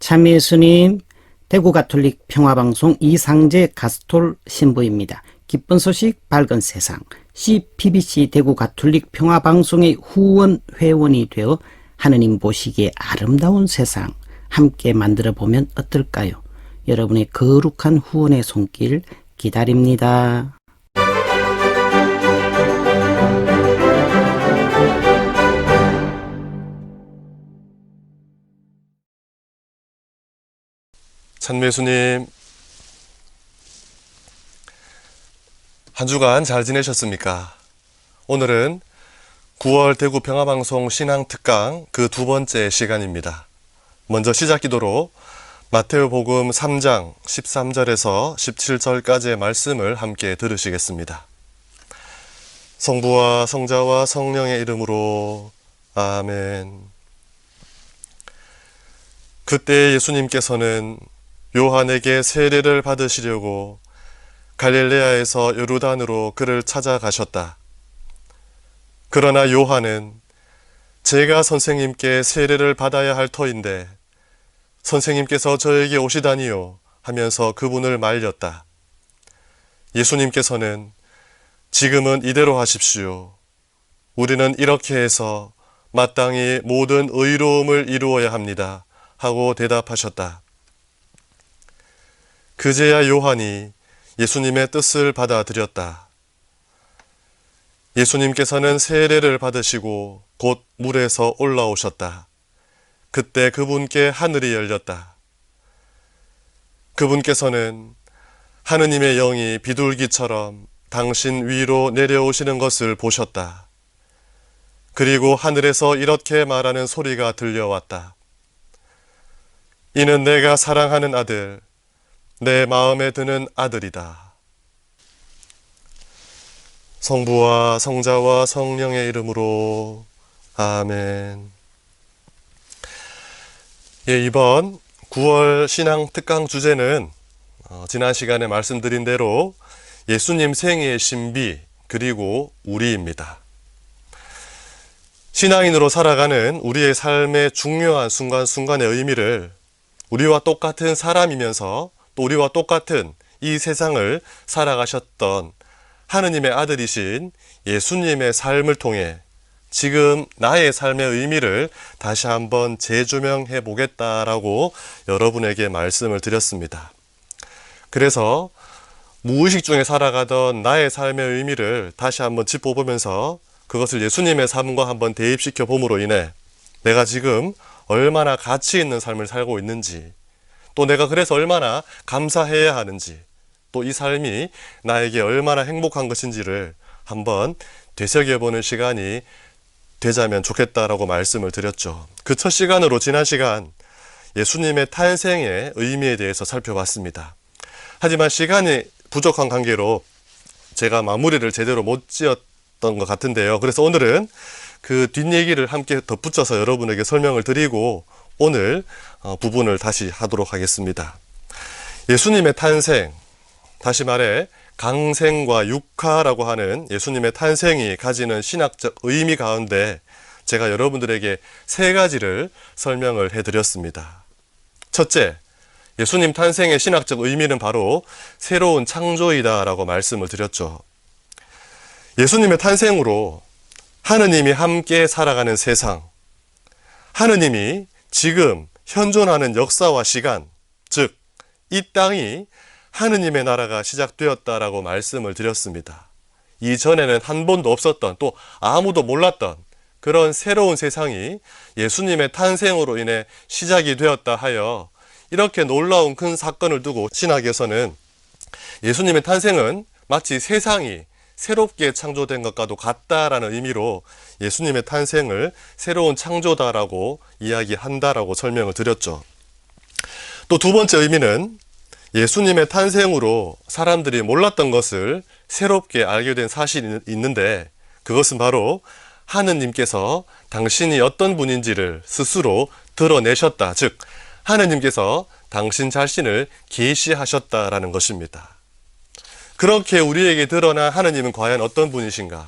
참여 예수님, 대구 가톨릭 평화방송 이상재 가스톨 신부입니다. 기쁜 소식 밝은 세상 CPBC 대구 가톨릭 평화방송의 후원 회원이 되어 하느님 보시기에 아름다운 세상 함께 만들어 보면 어떨까요? 여러분의 거룩한 후원의 손길 기다립니다. 찬미예수님, 한 주간 잘 지내셨습니까? 오늘은 9월 대구 평화방송 신앙특강 그 두 번째 시간입니다. 먼저 시작 기도로 마테오복음 3장 13절에서 17절까지의 말씀을 함께 들으시겠습니다. 성부와 성자와 성령의 이름으로 아멘. 그때 예수님께서는 요한에게 세례를 받으시려고 갈릴레아에서 요르단으로 그를 찾아가셨다. 그러나 요한은 제가 선생님께 세례를 받아야 할 터인데 선생님께서 저에게 오시다니요 하면서 그분을 말렸다. 예수님께서는 지금은 이대로 하십시오. 우리는 이렇게 해서 마땅히 모든 의로움을 이루어야 합니다. 하고 대답하셨다. 그제야 요한이 예수님의 뜻을 받아들였다. 예수님께서는 세례를 받으시고 곧 물에서 올라오셨다. 그때 그분께 하늘이 열렸다. 그분께서는 하느님의 영이 비둘기처럼 당신 위로 내려오시는 것을 보셨다. 그리고 하늘에서 이렇게 말하는 소리가 들려왔다. 이는 내가 사랑하는 아들, 내 마음에 드는 아들이다. 성부와 성자와 성령의 이름으로 아멘. 이번 9월 신앙 특강 주제는 지난 시간에 말씀드린 대로 예수님 생애의 신비 그리고 우리입니다. 신앙인으로 살아가는 우리의 삶의 중요한 순간순간의 의미를 우리와 똑같은 사람이면서 또 우리와 똑같은 이 세상을 살아가셨던 하느님의 아들이신 예수님의 삶을 통해 지금 나의 삶의 의미를 다시 한번 재조명해 보겠다라고 여러분에게 말씀을 드렸습니다. 그래서 무의식 중에 살아가던 나의 삶의 의미를 다시 한번 짚어보면서 그것을 예수님의 삶과 한번 대입시켜 봄으로 인해 내가 지금 얼마나 가치 있는 삶을 살고 있는지, 또 내가 그래서 얼마나 감사해야 하는지, 또 이 삶이 나에게 얼마나 행복한 것인지를 한번 되새겨보는 시간이 되자면 좋겠다라고 말씀을 드렸죠. 그 첫 시간으로 지난 시간 예수님의 탄생의 의미에 대해서 살펴봤습니다. 하지만 시간이 부족한 관계로 제가 마무리를 제대로 못 지었던 것 같은데요. 그래서 오늘은 그 뒷얘기를 함께 덧붙여서 여러분에게 설명을 드리고 오늘 부분을 다시 하도록 하겠습니다. 예수님의 탄생, 다시 말해 강생과 육화라고 하는 예수님의 탄생이 가지는 신학적 의미 가운데 제가 여러분들에게 세 가지를 설명을 해드렸습니다. 첫째, 예수님 탄생의 신학적 의미는 바로 새로운 창조이다 라고 말씀을 드렸죠. 예수님의 탄생으로 하느님이 함께 살아가는 세상, 하느님이 지금 현존하는 역사와 시간, 즉 이 땅이 하느님의 나라가 시작되었다라고 말씀을 드렸습니다. 이전에는 한 번도 없었던, 또 아무도 몰랐던 그런 새로운 세상이 예수님의 탄생으로 인해 시작이 되었다 하여 이렇게 놀라운 큰 사건을 두고 신학에서는 예수님의 탄생은 마치 세상이 새롭게 창조된 것과도 같다라는 의미로 예수님의 탄생을 새로운 창조다라고 이야기한다라고 설명을 드렸죠. 또 두 번째 의미는 예수님의 탄생으로 사람들이 몰랐던 것을 새롭게 알게 된 사실이 있는데 그것은 바로 하느님께서 당신이 어떤 분인지를 스스로 드러내셨다. 즉 하느님께서 당신 자신을 계시하셨다라는 것입니다. 그렇게 우리에게 드러난 하느님은 과연 어떤 분이신가?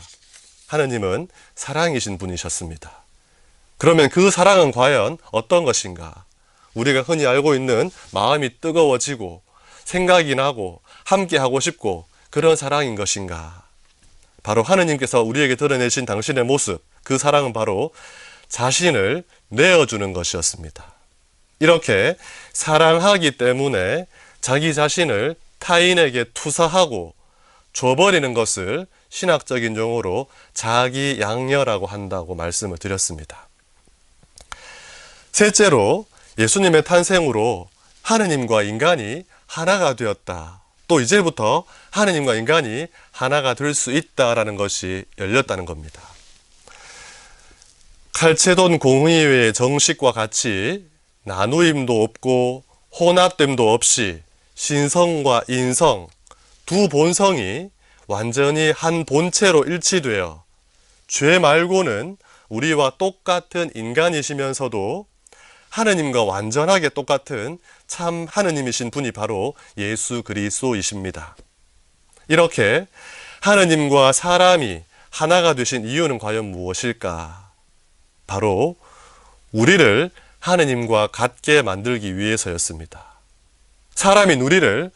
하느님은 사랑이신 분이셨습니다. 그러면 그 사랑은 과연 어떤 것인가? 우리가 흔히 알고 있는 마음이 뜨거워지고 생각이 나고 함께 하고 싶고 그런 사랑인 것인가? 바로 하느님께서 우리에게 드러내신 당신의 모습, 그 사랑은 바로 자신을 내어주는 것이었습니다. 이렇게 사랑하기 때문에 자기 자신을 타인에게 투사하고 줘버리는 것을 신학적인 용어로 자기 양녀라고 한다고 말씀을 드렸습니다. 셋째로 예수님의 탄생으로 하느님과 인간이 하나가 되었다. 또 이제부터 하느님과 인간이 하나가 될 수 있다라는 것이 열렸다는 겁니다. 칼체돈 공의회의 정식과 같이 나누임도 없고 혼합됨도 없이 신성과 인성 두 본성이 완전히 한 본체로 일치되어 죄 말고는 우리와 똑같은 인간이시면서도 하느님과 완전하게 똑같은 참 하느님이신 분이 바로 예수 그리스도이십니다. 이렇게 하느님과 사람이 하나가 되신 이유는 과연 무엇일까? 바로 우리를 하느님과 같게 만들기 위해서였습니다. 사람인 우리를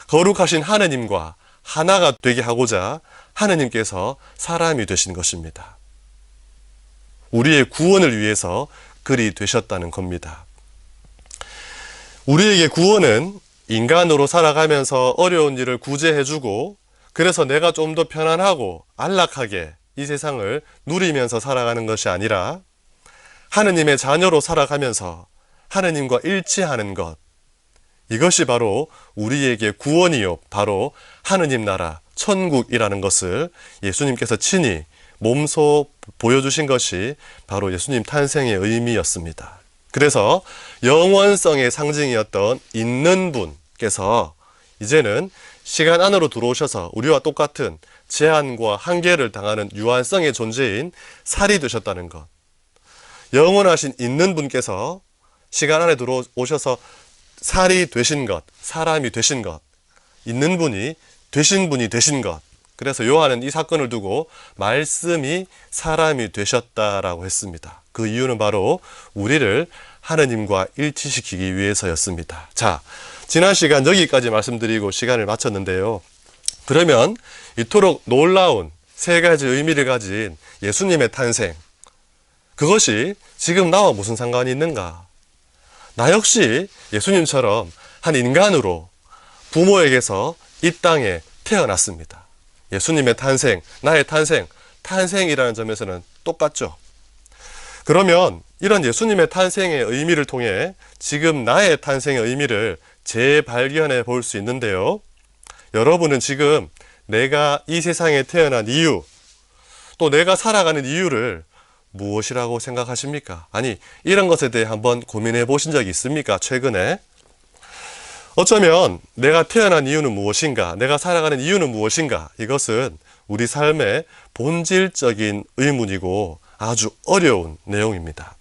거룩하신 하느님과 하나가 되게 하고자 하느님께서 사람이 되신 것입니다. 우리의 구원을 위해서 그리 되셨다는 겁니다. 우리에게 구원은 인간으로 살아가면서 어려운 일을 구제해주고 그래서 내가 좀 더 편안하고 안락하게 이 세상을 누리면서 살아가는 것이 아니라 하느님의 자녀로 살아가면서 하느님과 일치하는 것, 이것이 바로 우리에게 구원이요 바로 하느님 나라 천국이라는 것을 예수님께서 친히 몸소 보여주신 것이 바로 예수님 탄생의 의미였습니다. 그래서 영원성의 상징이었던 있는 분께서 이제는 시간 안으로 들어오셔서 우리와 똑같은 제한과 한계를 당하는 유한성의 존재인 살이 되셨다는 것. 영원하신 있는 분께서 시간 안에 들어오셔서 살이 되신 것, 사람이 되신 것, 있는 분이 되신 분이 되신 것. 그래서 요한은 이 사건을 두고 말씀이 사람이 되셨다라고 했습니다. 그 이유는 바로 우리를 하느님과 일치시키기 위해서였습니다. 자, 지난 시간 여기까지 말씀드리고 시간을 마쳤는데요. 그러면 이토록 놀라운 세 가지 의미를 가진 예수님의 탄생, 그것이 지금 나와 무슨 상관이 있는가? 나 역시 예수님처럼 한 인간으로 부모에게서 이 땅에 태어났습니다. 예수님의 탄생, 나의 탄생, 탄생이라는 점에서는 똑같죠. 그러면 이런 예수님의 탄생의 의미를 통해 지금 나의 탄생의 의미를 재발견해 볼 수 있는데요. 여러분은 지금 내가 이 세상에 태어난 이유, 또 내가 살아가는 이유를 무엇이라고 생각하십니까? 아니, 이런 것에 대해 한번 고민해 보신 적이 있습니까? 최근에? 어쩌면 내가 태어난 이유는 무엇인가? 내가 살아가는 이유는 무엇인가? 이것은 우리 삶의 본질적인 의문이고 아주 어려운 내용입니다.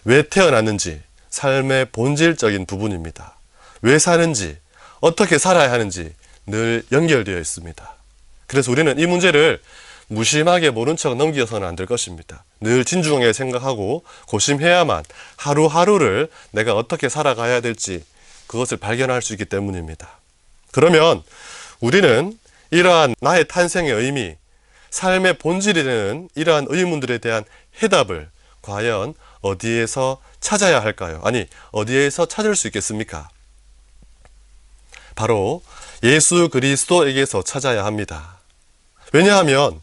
왜 태어났는지 삶의 본질적인 부분입니다. 왜 사는지, 어떻게 살아야 하는지 늘 연결되어 있습니다. 그래서 우리는 이 문제를 무심하게 모른 척 넘겨서는 안 될 것입니다. 늘 진중하게 생각하고 고심해야만 하루하루를 내가 어떻게 살아가야 될지 그것을 발견할 수 있기 때문입니다. 그러면 우리는 이러한 나의 탄생의 의미, 삶의 본질이 되는 이러한 의문들에 대한 해답을 과연 어디에서 찾아야 할까요? 아니, 어디에서 찾을 수 있겠습니까? 바로 예수 그리스도에게서 찾아야 합니다. 왜냐하면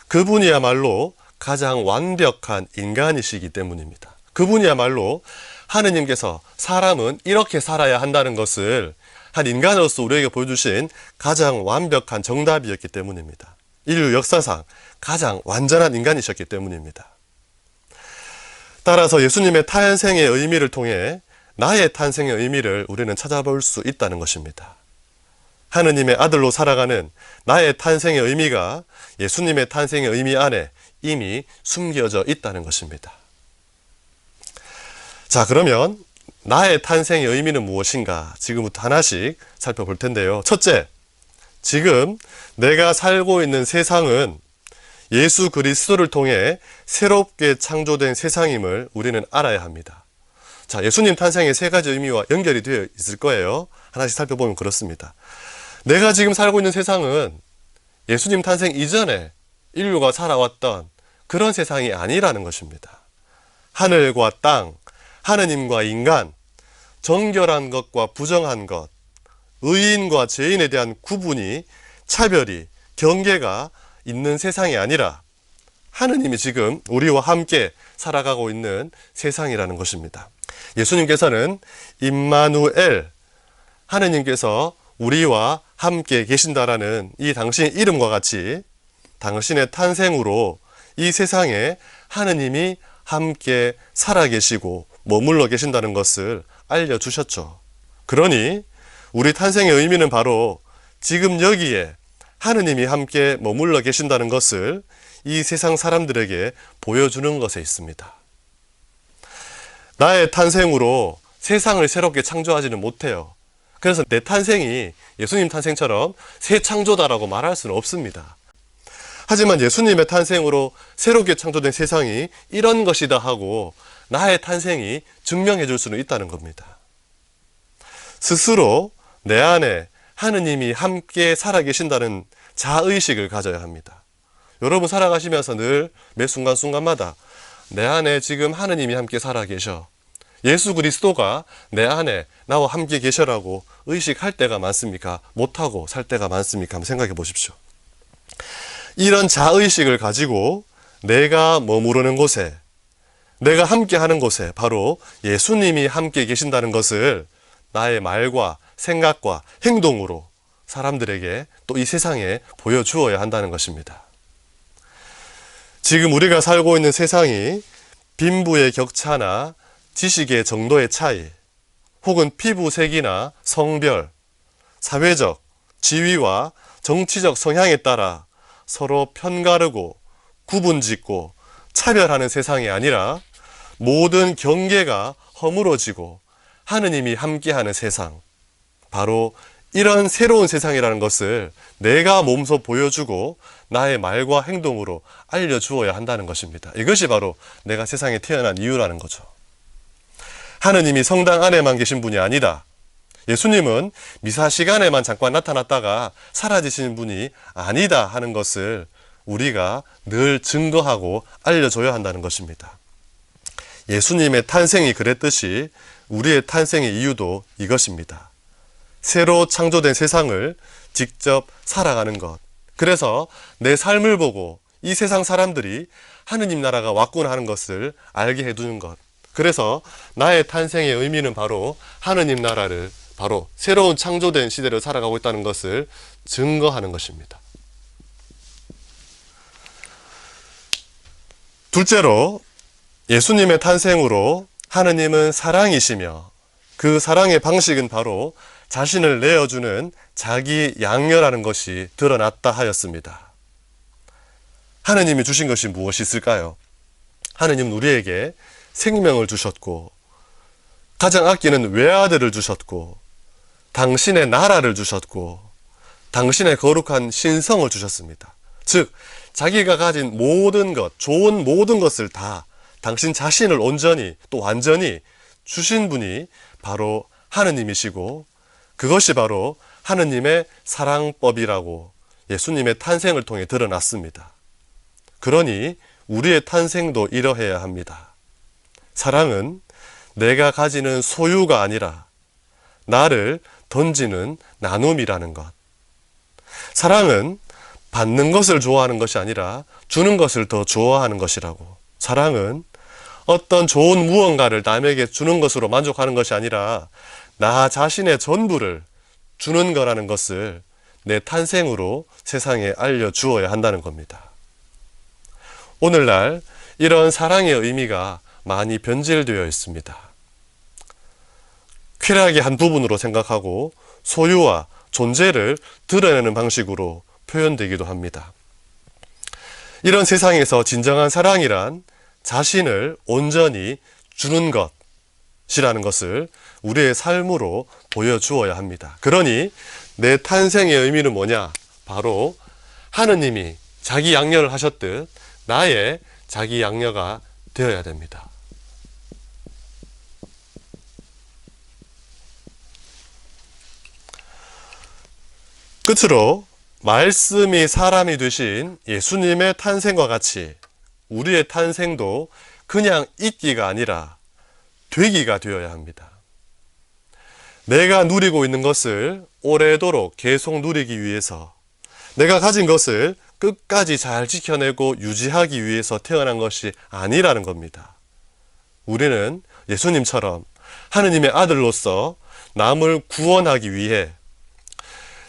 그분이야말로 가장 완벽한 인간이시기 때문입니다. 그분이야말로 하느님께서 사람은 이렇게 살아야 한다는 것을 한 인간으로서 우리에게 보여주신 가장 완벽한 정답이었기 때문입니다. 인류 역사상 가장 완전한 인간이셨기 때문입니다. 따라서 예수님의 탄생의 의미를 통해 나의 탄생의 의미를 우리는 찾아볼 수 있다는 것입니다. 하느님의 아들로 살아가는 나의 탄생의 의미가 예수님의 탄생의 의미 안에 이미 숨겨져 있다는 것입니다. 자, 그러면 나의 탄생의 의미는 무엇인가? 지금부터 하나씩 살펴볼 텐데요. 첫째, 지금 내가 살고 있는 세상은 예수 그리스도를 통해 새롭게 창조된 세상임을 우리는 알아야 합니다. 자, 예수님 탄생의 세 가지 의미와 연결이 되어 있을 거예요. 하나씩 살펴보면 그렇습니다. 내가 지금 살고 있는 세상은 예수님 탄생 이전에 인류가 살아왔던 그런 세상이 아니라는 것입니다. 하늘과 땅, 하느님과 인간, 정결한 것과 부정한 것, 의인과 죄인에 대한 구분이, 차별이, 경계가 있는 세상이 아니라 하느님이 지금 우리와 함께 살아가고 있는 세상이라는 것입니다. 예수님께서는 임마누엘, 하느님께서 우리와 함께 계신다라는 이 당신의 이름과 같이 당신의 탄생으로 이 세상에 하느님이 함께 살아계시고 머물러 계신다는 것을 알려주셨죠. 그러니 우리 탄생의 의미는 바로 지금 여기에 하느님이 함께 머물러 계신다는 것을 이 세상 사람들에게 보여주는 것에 있습니다. 나의 탄생으로 세상을 새롭게 창조하지는 못해요. 그래서 내 탄생이 예수님 탄생처럼 새 창조다라고 말할 수는 없습니다. 하지만 예수님의 탄생으로 새롭게 창조된 세상이 이런 것이다 하고 나의 탄생이 증명해 줄 수는 있다는 겁니다. 스스로 내 안에 하느님이 함께 살아계신다는 자의식을 가져야 합니다. 여러분 살아가시면서 늘 매 순간순간마다 내 안에 지금 하느님이 함께 살아계셔, 예수 그리스도가 내 안에 나와 함께 계셔라고 의식할 때가 많습니까? 못하고 살 때가 많습니까? 한번 생각해 보십시오. 이런 자의식을 가지고 내가 머무르는 곳에, 내가 함께 하는 곳에 바로 예수님이 함께 계신다는 것을 나의 말과 생각과 행동으로 사람들에게 또 이 세상에 보여주어야 한다는 것입니다. 지금 우리가 살고 있는 세상이 빈부의 격차나 지식의 정도의 차이, 혹은 피부색이나 성별, 사회적, 지위와 정치적 성향에 따라 서로 편가르고 구분짓고 차별하는 세상이 아니라 모든 경계가 허물어지고 하느님이 함께하는 세상, 바로 이런 새로운 세상이라는 것을 내가 몸소 보여주고 나의 말과 행동으로 알려주어야 한다는 것입니다. 이것이 바로 내가 세상에 태어난 이유라는 거죠. 하느님이 성당 안에만 계신 분이 아니다. 예수님은 미사 시간에만 잠깐 나타났다가 사라지신 분이 아니다 하는 것을 우리가 늘 증거하고 알려줘야 한다는 것입니다. 예수님의 탄생이 그랬듯이 우리의 탄생의 이유도 이것입니다. 새로 창조된 세상을 직접 살아가는 것. 그래서 내 삶을 보고 이 세상 사람들이 하느님 나라가 왔구나 하는 것을 알게 해두는 것. 그래서 나의 탄생의 의미는 바로 하느님 나라를, 바로 새로운 창조된 시대를 살아가고 있다는 것을 증거하는 것입니다. 둘째로, 예수님의 탄생으로 하느님은 사랑이시며 그 사랑의 방식은 바로 자신을 내어주는 자기 양녀라는 것이 드러났다 하였습니다. 하느님이 주신 것이 무엇이 있을까요? 하느님은 우리에게 생명을 주셨고, 가장 아끼는 외아들을 주셨고, 당신의 나라를 주셨고, 당신의 거룩한 신성을 주셨습니다. 즉, 자기가 가진 모든 것, 좋은 모든 것을 다 당신 자신을 온전히 또 완전히 주신 분이 바로 하느님이시고, 그것이 바로 하느님의 사랑법이라고 예수님의 탄생을 통해 드러났습니다. 그러니 우리의 탄생도 이러해야 합니다. 사랑은 내가 가지는 소유가 아니라 나를 던지는 나눔이라는 것. 사랑은 받는 것을 좋아하는 것이 아니라 주는 것을 더 좋아하는 것이라고. 사랑은 어떤 좋은 무언가를 남에게 주는 것으로 만족하는 것이 아니라 나 자신의 전부를 주는 거라는 것을 내 탄생으로 세상에 알려주어야 한다는 겁니다. 오늘날 이런 사랑의 의미가 많이 변질되어 있습니다. 쾌락의 한 부분으로 생각하고 소유와 존재를 드러내는 방식으로 표현되기도 합니다. 이런 세상에서 진정한 사랑이란 자신을 온전히 주는 것이라는 것을 우리의 삶으로 보여주어야 합니다. 그러니 내 탄생의 의미는 뭐냐? 바로 하느님이 자기 양녀를 하셨듯 나의 자기 양녀가 되어야 됩니다. 끝으로 말씀이 사람이 되신 예수님의 탄생과 같이 우리의 탄생도 그냥 있기가 아니라 되기가 되어야 합니다. 내가 누리고 있는 것을 오래도록 계속 누리기 위해서, 내가 가진 것을 끝까지 잘 지켜내고 유지하기 위해서 태어난 것이 아니라는 겁니다. 우리는 예수님처럼 하느님의 아들로서 남을 구원하기 위해,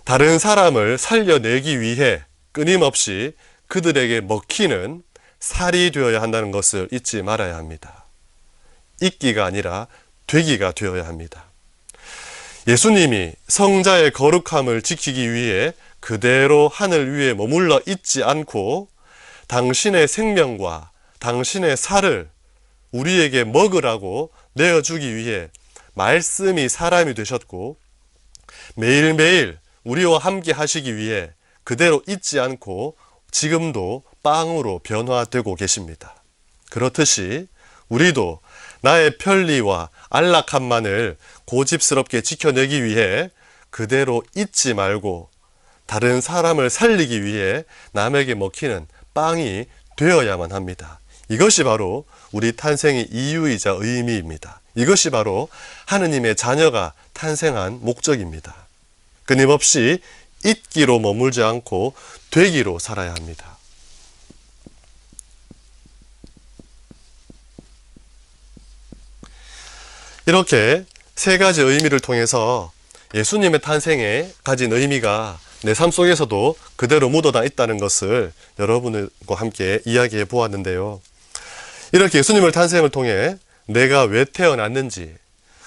다른 사람을 살려내기 위해 끊임없이 그들에게 먹히는 살이 되어야 한다는 것을 잊지 말아야 합니다. 있기가 아니라 되기가 되어야 합니다. 예수님이 성자의 거룩함을 지키기 위해 그대로 하늘 위에 머물러 있지 않고 당신의 생명과 당신의 살을 우리에게 먹으라고 내어주기 위해 말씀이 사람이 되셨고, 매일매일 우리와 함께 하시기 위해 그대로 있지 않고 지금도 빵으로 변화되고 계십니다. 그렇듯이 우리도 나의 편리와 안락함만을 고집스럽게 지켜내기 위해 그대로 있지 말고 다른 사람을 살리기 위해 남에게 먹히는 빵이 되어야만 합니다. 이것이 바로 우리 탄생의 이유이자 의미입니다. 이것이 바로 하느님의 자녀가 탄생한 목적입니다. 끊임없이 있기로 머물지 않고 되기로 살아야 합니다. 이렇게 세 가지 의미를 통해서 예수님의 탄생에 가진 의미가 내 삶 속에서도 그대로 묻어나 있다는 것을 여러분과 함께 이야기해 보았는데요. 이렇게 예수님의 탄생을 통해 내가 왜 태어났는지,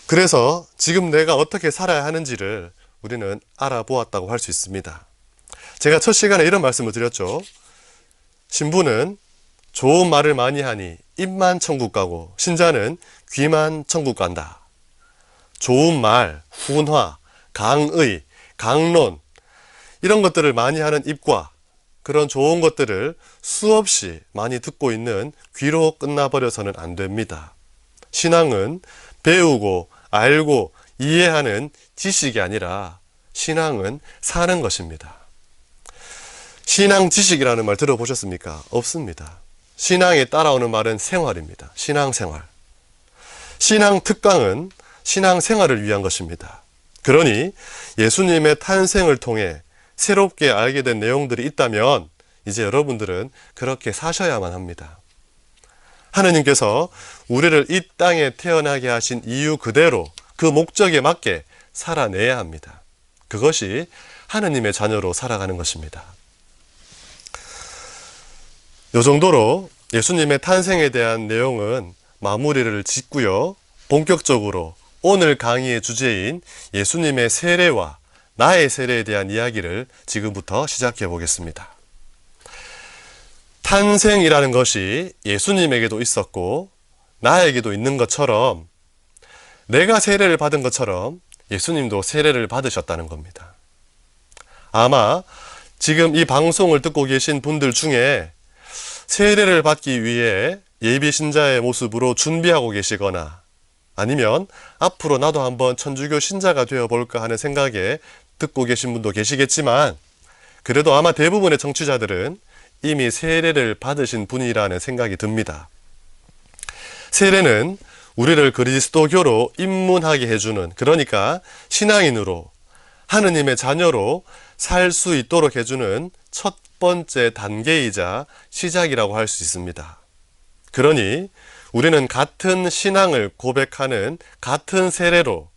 그래서 지금 내가 어떻게 살아야 하는지를 우리는 알아보았다고 할 수 있습니다. 제가 첫 시간에 이런 말씀을 드렸죠. 신부는 좋은 말을 많이 하니 입만 천국 가고 신자는 귀만 천국 간다. 좋은 말, 훈화, 강의, 강론, 이런 것들을 많이 하는 입과 그런 좋은 것들을 수없이 많이 듣고 있는 귀로 끝나버려서는 안 됩니다. 신앙은 배우고 알고 이해하는 지식이 아니라 신앙은 사는 것입니다. 신앙 지식이라는 말 들어보셨습니까? 없습니다. 신앙에 따라오는 말은 생활입니다. 신앙생활. 신앙 특강은 신앙생활을 위한 것입니다. 그러니 예수님의 탄생을 통해 새롭게 알게 된 내용들이 있다면 이제 여러분들은 그렇게 사셔야만 합니다. 하느님께서 우리를 이 땅에 태어나게 하신 이유 그대로 그 목적에 맞게 살아내야 합니다. 그것이 하느님의 자녀로 살아가는 것입니다. 이 정도로 예수님의 탄생에 대한 내용은 마무리를 짓고요. 본격적으로 오늘 강의의 주제인 예수님의 세례와 나의 세례에 대한 이야기를 지금부터 시작해 보겠습니다. 탄생이라는 것이 예수님에게도 있었고 나에게도 있는 것처럼, 내가 세례를 받은 것처럼 예수님도 세례를 받으셨다는 겁니다. 아마 지금 이 방송을 듣고 계신 분들 중에 세례를 받기 위해 예비 신자의 모습으로 준비하고 계시거나 아니면 앞으로 나도 한번 천주교 신자가 되어볼까 하는 생각에 듣고 계신 분도 계시겠지만, 그래도 아마 대부분의 청취자들은 이미 세례를 받으신 분이라는 생각이 듭니다. 세례는 우리를 그리스도교로 입문하게 해주는, 그러니까 신앙인으로 하느님의 자녀로 살 수 있도록 해주는 첫 번째 단계이자 시작이라고 할 수 있습니다. 그러니 우리는 같은 신앙을 고백하는 같은 세례로,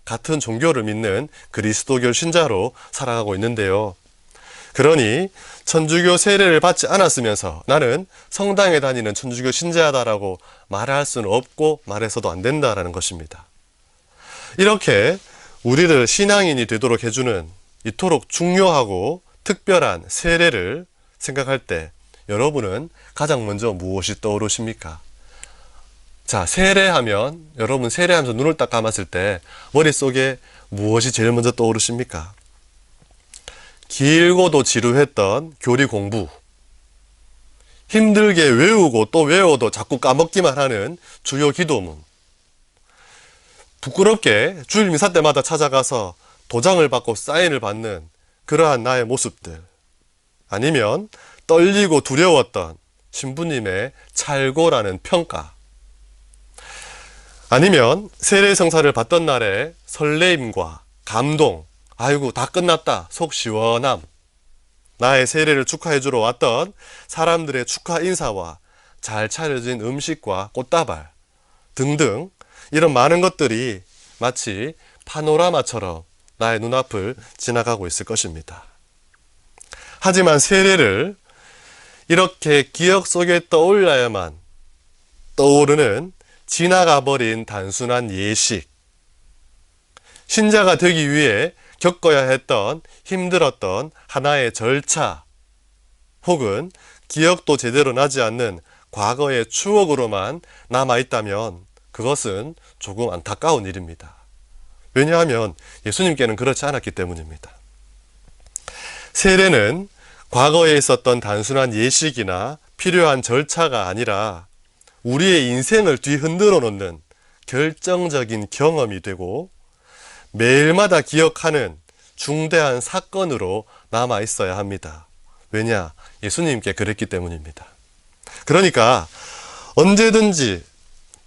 같은 종교를 믿는 그리스도교 신자로 살아가고 있는데요. 그러니 천주교 세례를 받지 않았으면서 나는 성당에 다니는 천주교 신자다라고 말할 수는 없고 말해서도 안 된다라는 것입니다. 이렇게 우리를 신앙인이 되도록 해주는 이토록 중요하고 특별한 세례를 생각할 때 여러분은 가장 먼저 무엇이 떠오르십니까? 자, 세례하면, 여러분 세례하면서 눈을 딱 감았을 때 머릿속에 무엇이 제일 먼저 떠오르십니까? 길고도 지루했던 교리 공부, 힘들게 외우고 또 외워도 자꾸 까먹기만 하는 주요 기도문, 부끄럽게 주일 미사 때마다 찾아가서 도장을 받고 사인을 받는 그러한 나의 모습들, 아니면 떨리고 두려웠던 신부님의 찰고라는 평가, 아니면 세례성사를 받던 날의 설레임과 감동, 아이고 다 끝났다, 속 시원함, 나의 세례를 축하해주러 왔던 사람들의 축하 인사와 잘 차려진 음식과 꽃다발 등등, 이런 많은 것들이 마치 파노라마처럼 나의 눈앞을 지나가고 있을 것입니다. 하지만 세례를 이렇게 기억 속에 떠올라야만 떠오르는 지나가버린 단순한 예식, 신자가 되기 위해 겪어야 했던 힘들었던 하나의 절차, 혹은 기억도 제대로 나지 않는 과거의 추억으로만 남아있다면 그것은 조금 안타까운 일입니다. 왜냐하면 예수님께는 그렇지 않았기 때문입니다. 세례는 과거에 있었던 단순한 예식이나 필요한 절차가 아니라 우리의 인생을 뒤흔들어 놓는 결정적인 경험이 되고 매일마다 기억하는 중대한 사건으로 남아 있어야 합니다. 왜냐? 예수님께 그랬기 때문입니다. 그러니까 언제든지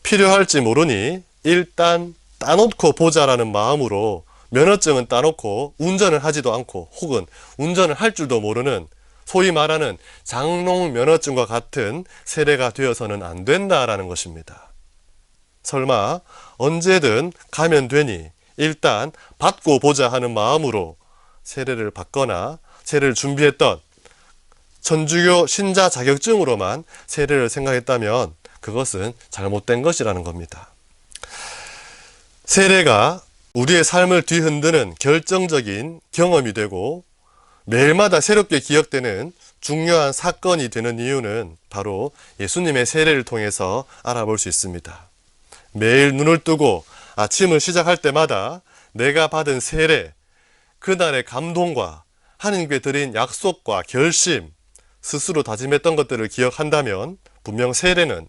필요할지 모르니 일단 따놓고 보자라는 마음으로 면허증은 따놓고 운전을 하지도 않고, 혹은 운전을 할 줄도 모르는 소위 말하는 장롱 면허증과 같은 세례가 되어서는 안 된다라는 것입니다. 설마 언제든 가면 되니 일단 받고 보자 하는 마음으로 세례를 받거나 세례를 준비했던 천주교 신자 자격증으로만 세례를 생각했다면 그것은 잘못된 것이라는 겁니다. 세례가 우리의 삶을 뒤흔드는 결정적인 경험이 되고 매일마다 새롭게 기억되는 중요한 사건이 되는 이유는 바로 예수님의 세례를 통해서 알아볼 수 있습니다. 매일 눈을 뜨고 아침을 시작할 때마다 내가 받은 세례, 그날의 감동과 하나님께 드린 약속과 결심, 스스로 다짐했던 것들을 기억한다면 분명 세례는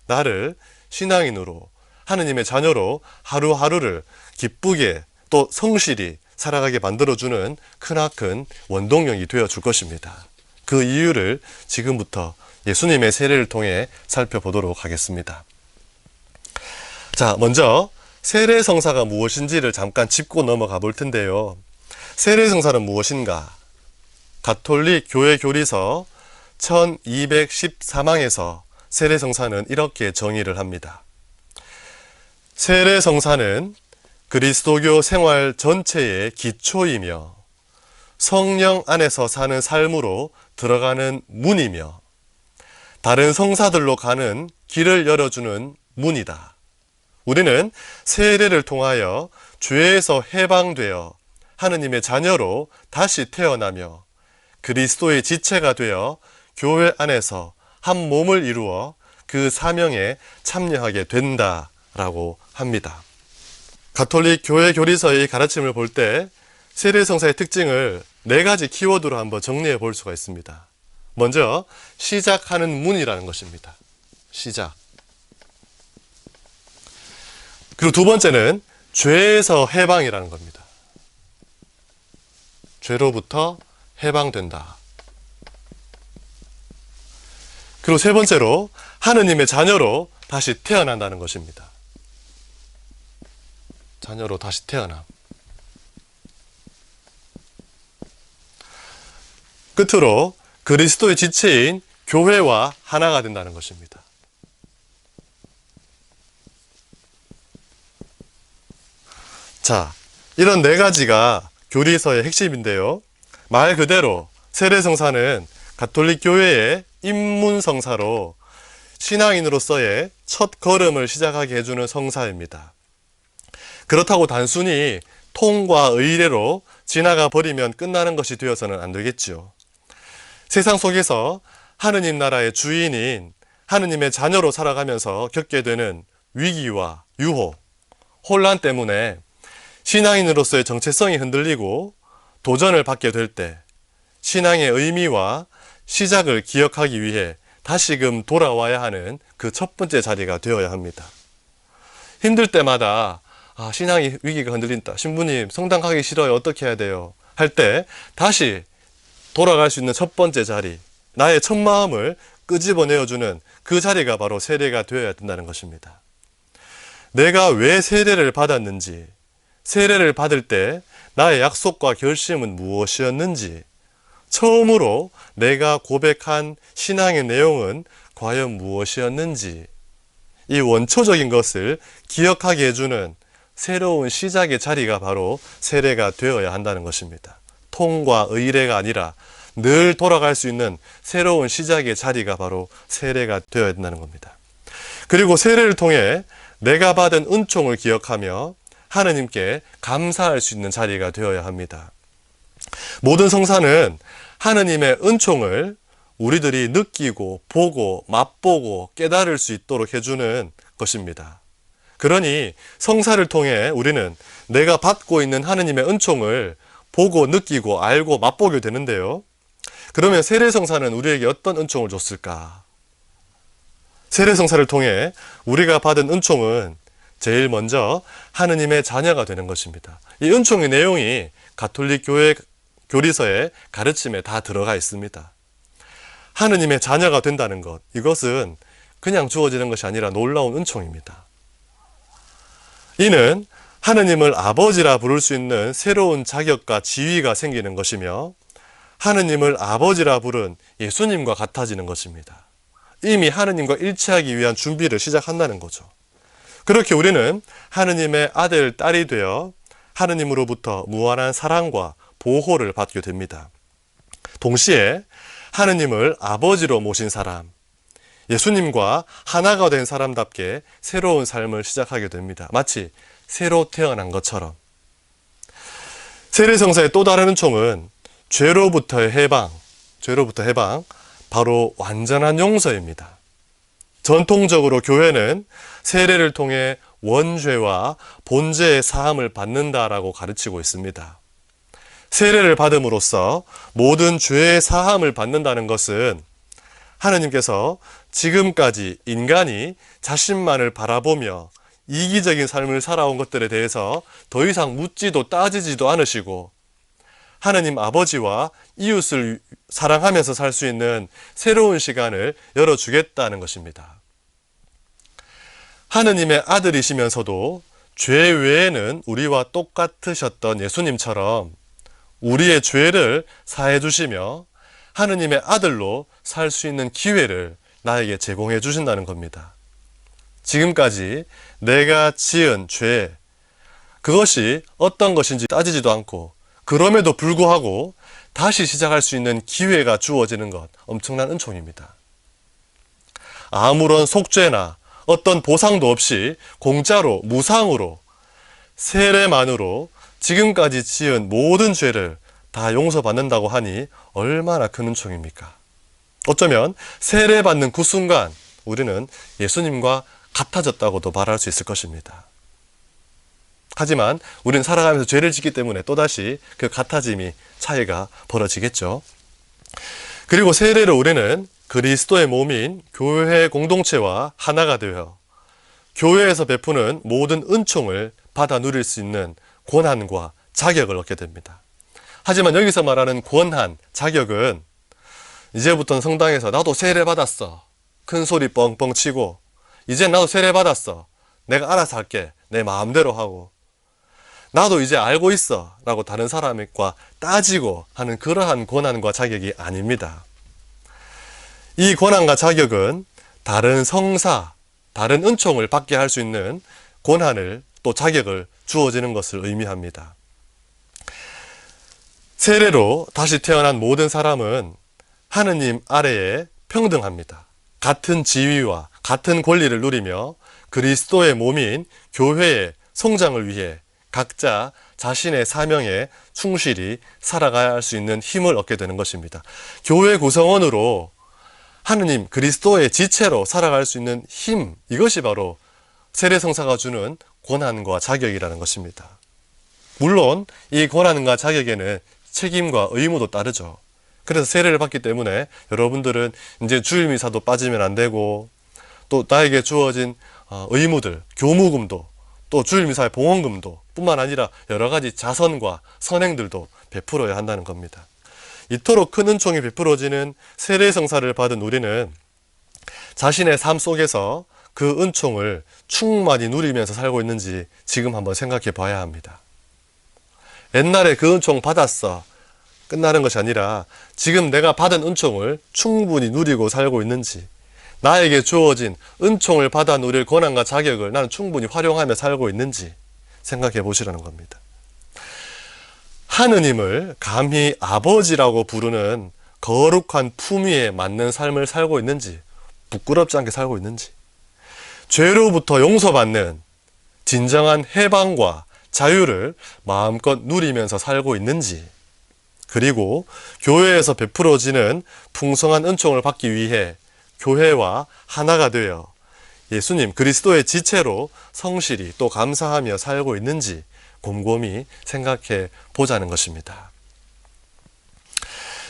나를 신앙인으로, 하느님의 자녀로 하루하루를 기쁘게 또 성실히 살아가게 만들어주는 크나큰 원동력이 되어줄 것입니다. 그 이유를 지금부터 예수님의 세례를 통해 살펴보도록 하겠습니다. 자, 먼저 세례성사가 무엇인지를 잠깐 짚고 넘어가 볼 텐데요. 세례성사는 무엇인가? 가톨릭 교회 교리서 1214망에서 세례성사는 이렇게 정의를 합니다. 세례성사는 그리스도교 생활 전체의 기초이며 성령 안에서 사는 삶으로 들어가는 문이며 다른 성사들로 가는 길을 열어주는 문이다. 우리는 세례를 통하여 죄에서 해방되어 하느님의 자녀로 다시 태어나며 그리스도의 지체가 되어 교회 안에서 한 몸을 이루어 그 사명에 참여하게 된다라고 합니다. 가톨릭 교회 교리서의 가르침을 볼 때 세례성사의 특징을 4가지 키워드로 한번 정리해 볼 수가 있습니다. 먼저 시작하는 문이라는 것입니다. 시작. 그리고 두 번째는 죄에서 해방이라는 겁니다. 죄로부터 해방된다. 그리고 세 번째로 하느님의 자녀로 다시 태어난다는 것입니다. 자녀로 다시 태어남. 끝으로 그리스도의 지체인 교회와 하나가 된다는 것입니다. 자, 이런 4가지가 교리서의 핵심인데요. 말 그대로 세례성사는 가톨릭 교회의 입문성사로 신앙인으로서의 첫 걸음을 시작하게 해주는 성사입니다. 그렇다고 단순히 통과 의례로 지나가 버리면 끝나는 것이 되어서는 안 되겠지요. 세상 속에서 하느님 나라의 주인인 하느님의 자녀로 살아가면서 겪게 되는 위기와 유혹, 혼란 때문에 신앙인으로서의 정체성이 흔들리고 도전을 받게 될 때 신앙의 의미와 시작을 기억하기 위해 다시금 돌아와야 하는 그 첫 번째 자리가 되어야 합니다. 힘들 때마다 신앙의 위기가 흔들린다. 신부님, 성당 가기 싫어요. 어떻게 해야 돼요? 할 때 다시 돌아갈 수 있는 첫 번째 자리, 나의 첫 마음을 끄집어내어주는 그 자리가 바로 세례가 되어야 된다는 것입니다. 내가 왜 세례를 받았는지, 세례를 받을 때 나의 약속과 결심은 무엇이었는지, 처음으로 내가 고백한 신앙의 내용은 과연 무엇이었는지, 이 원초적인 것을 기억하게 해주는 새로운 시작의 자리가 바로 세례가 되어야 한다는 것입니다. 통과 의례가 아니라 늘 돌아갈 수 있는 새로운 시작의 자리가 바로 세례가 되어야 된다는 겁니다. 그리고 세례를 통해 내가 받은 은총을 기억하며 하느님께 감사할 수 있는 자리가 되어야 합니다. 모든 성사는 하느님의 은총을 우리들이 느끼고 보고 맛보고 깨달을 수 있도록 해주는 것입니다. 그러니 성사를 통해 우리는 내가 받고 있는 하느님의 은총을 보고 느끼고 알고 맛보게 되는데요. 그러면 세례성사는 우리에게 어떤 은총을 줬을까? 세례성사를 통해 우리가 받은 은총은 제일 먼저 하느님의 자녀가 되는 것입니다. 이 은총의 내용이 가톨릭 교회 교리서의 가르침에 다 들어가 있습니다. 하느님의 자녀가 된다는 것, 이것은 그냥 주어지는 것이 아니라 놀라운 은총입니다. 이는 하느님을 아버지라 부를 수 있는 새로운 자격과 지위가 생기는 것이며 하느님을 아버지라 부른 예수님과 같아지는 것입니다. 이미 하느님과 일치하기 위한 준비를 시작한다는 거죠. 그렇게 우리는 하느님의 아들, 딸이 되어 하느님으로부터 무한한 사랑과 보호를 받게 됩니다. 동시에 하느님을 아버지로 모신 사람, 예수님과 하나가 된 사람답게 새로운 삶을 시작하게 됩니다. 마치 새로 태어난 것처럼. 세례성사의 또 다른 은총은 죄로부터의 해방, 바로 완전한 용서입니다. 전통적으로 교회는 세례를 통해 원죄와 본죄의 사함을 받는다라고 가르치고 있습니다. 세례를 받음으로써 모든 죄의 사함을 받는다는 것은 하느님께서 지금까지 인간이 자신만을 바라보며 이기적인 삶을 살아온 것들에 대해서 더 이상 묻지도 따지지도 않으시고 하느님 아버지와 이웃을 사랑하면서 살 수 있는 새로운 시간을 열어주겠다는 것입니다. 하느님의 아들이시면서도 죄 외에는 우리와 똑같으셨던 예수님처럼 우리의 죄를 사해 주시며 하느님의 아들로 살 수 있는 기회를 나에게 제공해 주신다는 겁니다. 지금까지 내가 지은 죄, 그것이 어떤 것인지 따지지도 않고 그럼에도 불구하고 다시 시작할 수 있는 기회가 주어지는 것, 엄청난 은총입니다. 아무런 속죄나 어떤 보상도 없이 공짜로, 무상으로, 세례만으로 지금까지 지은 모든 죄를 다 용서받는다고 하니 얼마나 큰 은총입니까? 어쩌면 세례받는 그 순간 우리는 예수님과 같아졌다고도 말할 수 있을 것입니다. 하지만 우리는 살아가면서 죄를 짓기 때문에 또다시 그 같아짐이 차이가 벌어지겠죠. 그리고 세례로 우리는 그리스도의 몸인 교회 공동체와 하나가 되어 교회에서 베푸는 모든 은총을 받아 누릴 수 있는 권한과 자격을 얻게 됩니다. 하지만 여기서 말하는 권한, 자격은 이제부터는 성당에서 나도 세례 받았어. 큰 소리 뻥뻥 치고 이제 나도 세례 받았어. 내가 알아서 할게. 내 마음대로 하고 나도 이제 알고 있어 라고 다른 사람과 따지고 하는 그러한 권한과 자격이 아닙니다. 이 권한과 자격은 다른 성사, 다른 은총을 받게 할 수 있는 권한을 또 자격을 주어지는 것을 의미합니다. 세례로 다시 태어난 모든 사람은 하느님 아래에 평등합니다. 같은 지위와 같은 권리를 누리며 그리스도의 몸인 교회의 성장을 위해 각자 자신의 사명에 충실히 살아가야 할 수 있는 힘을 얻게 되는 것입니다. 교회 구성원으로 하느님 그리스도의 지체로 살아갈 수 있는 힘, 이것이 바로 세례성사가 주는 권한과 자격이라는 것입니다. 물론 이 권한과 자격에는 책임과 의무도 따르죠. 그래서 세례를 받기 때문에 여러분들은 이제 주일미사도 빠지면 안 되고 또 나에게 주어진 의무들, 교무금도 또 주일미사의 봉헌금도 뿐만 아니라 여러 가지 자선과 선행들도 베풀어야 한다는 겁니다. 이토록 큰 은총이 베풀어지는 세례성사를 받은 우리는 자신의 삶 속에서 그 은총을 충만히 누리면서 살고 있는지 지금 한번 생각해 봐야 합니다. 옛날에 그 은총 받았어 끝나는 것이 아니라 지금 내가 받은 은총을 충분히 누리고 살고 있는지, 나에게 주어진 은총을 받아 누릴 권한과 자격을 나는 충분히 활용하며 살고 있는지 생각해 보시라는 겁니다. 하느님을 감히 아버지라고 부르는 거룩한 품위에 맞는 삶을 살고 있는지, 부끄럽지 않게 살고 있는지, 죄로부터 용서받는 진정한 해방과 자유를 마음껏 누리면서 살고 있는지, 그리고 교회에서 베풀어지는 풍성한 은총을 받기 위해 교회와 하나가 되어 예수님 그리스도의 지체로 성실히 또 감사하며 살고 있는지 곰곰이 생각해 보자는 것입니다.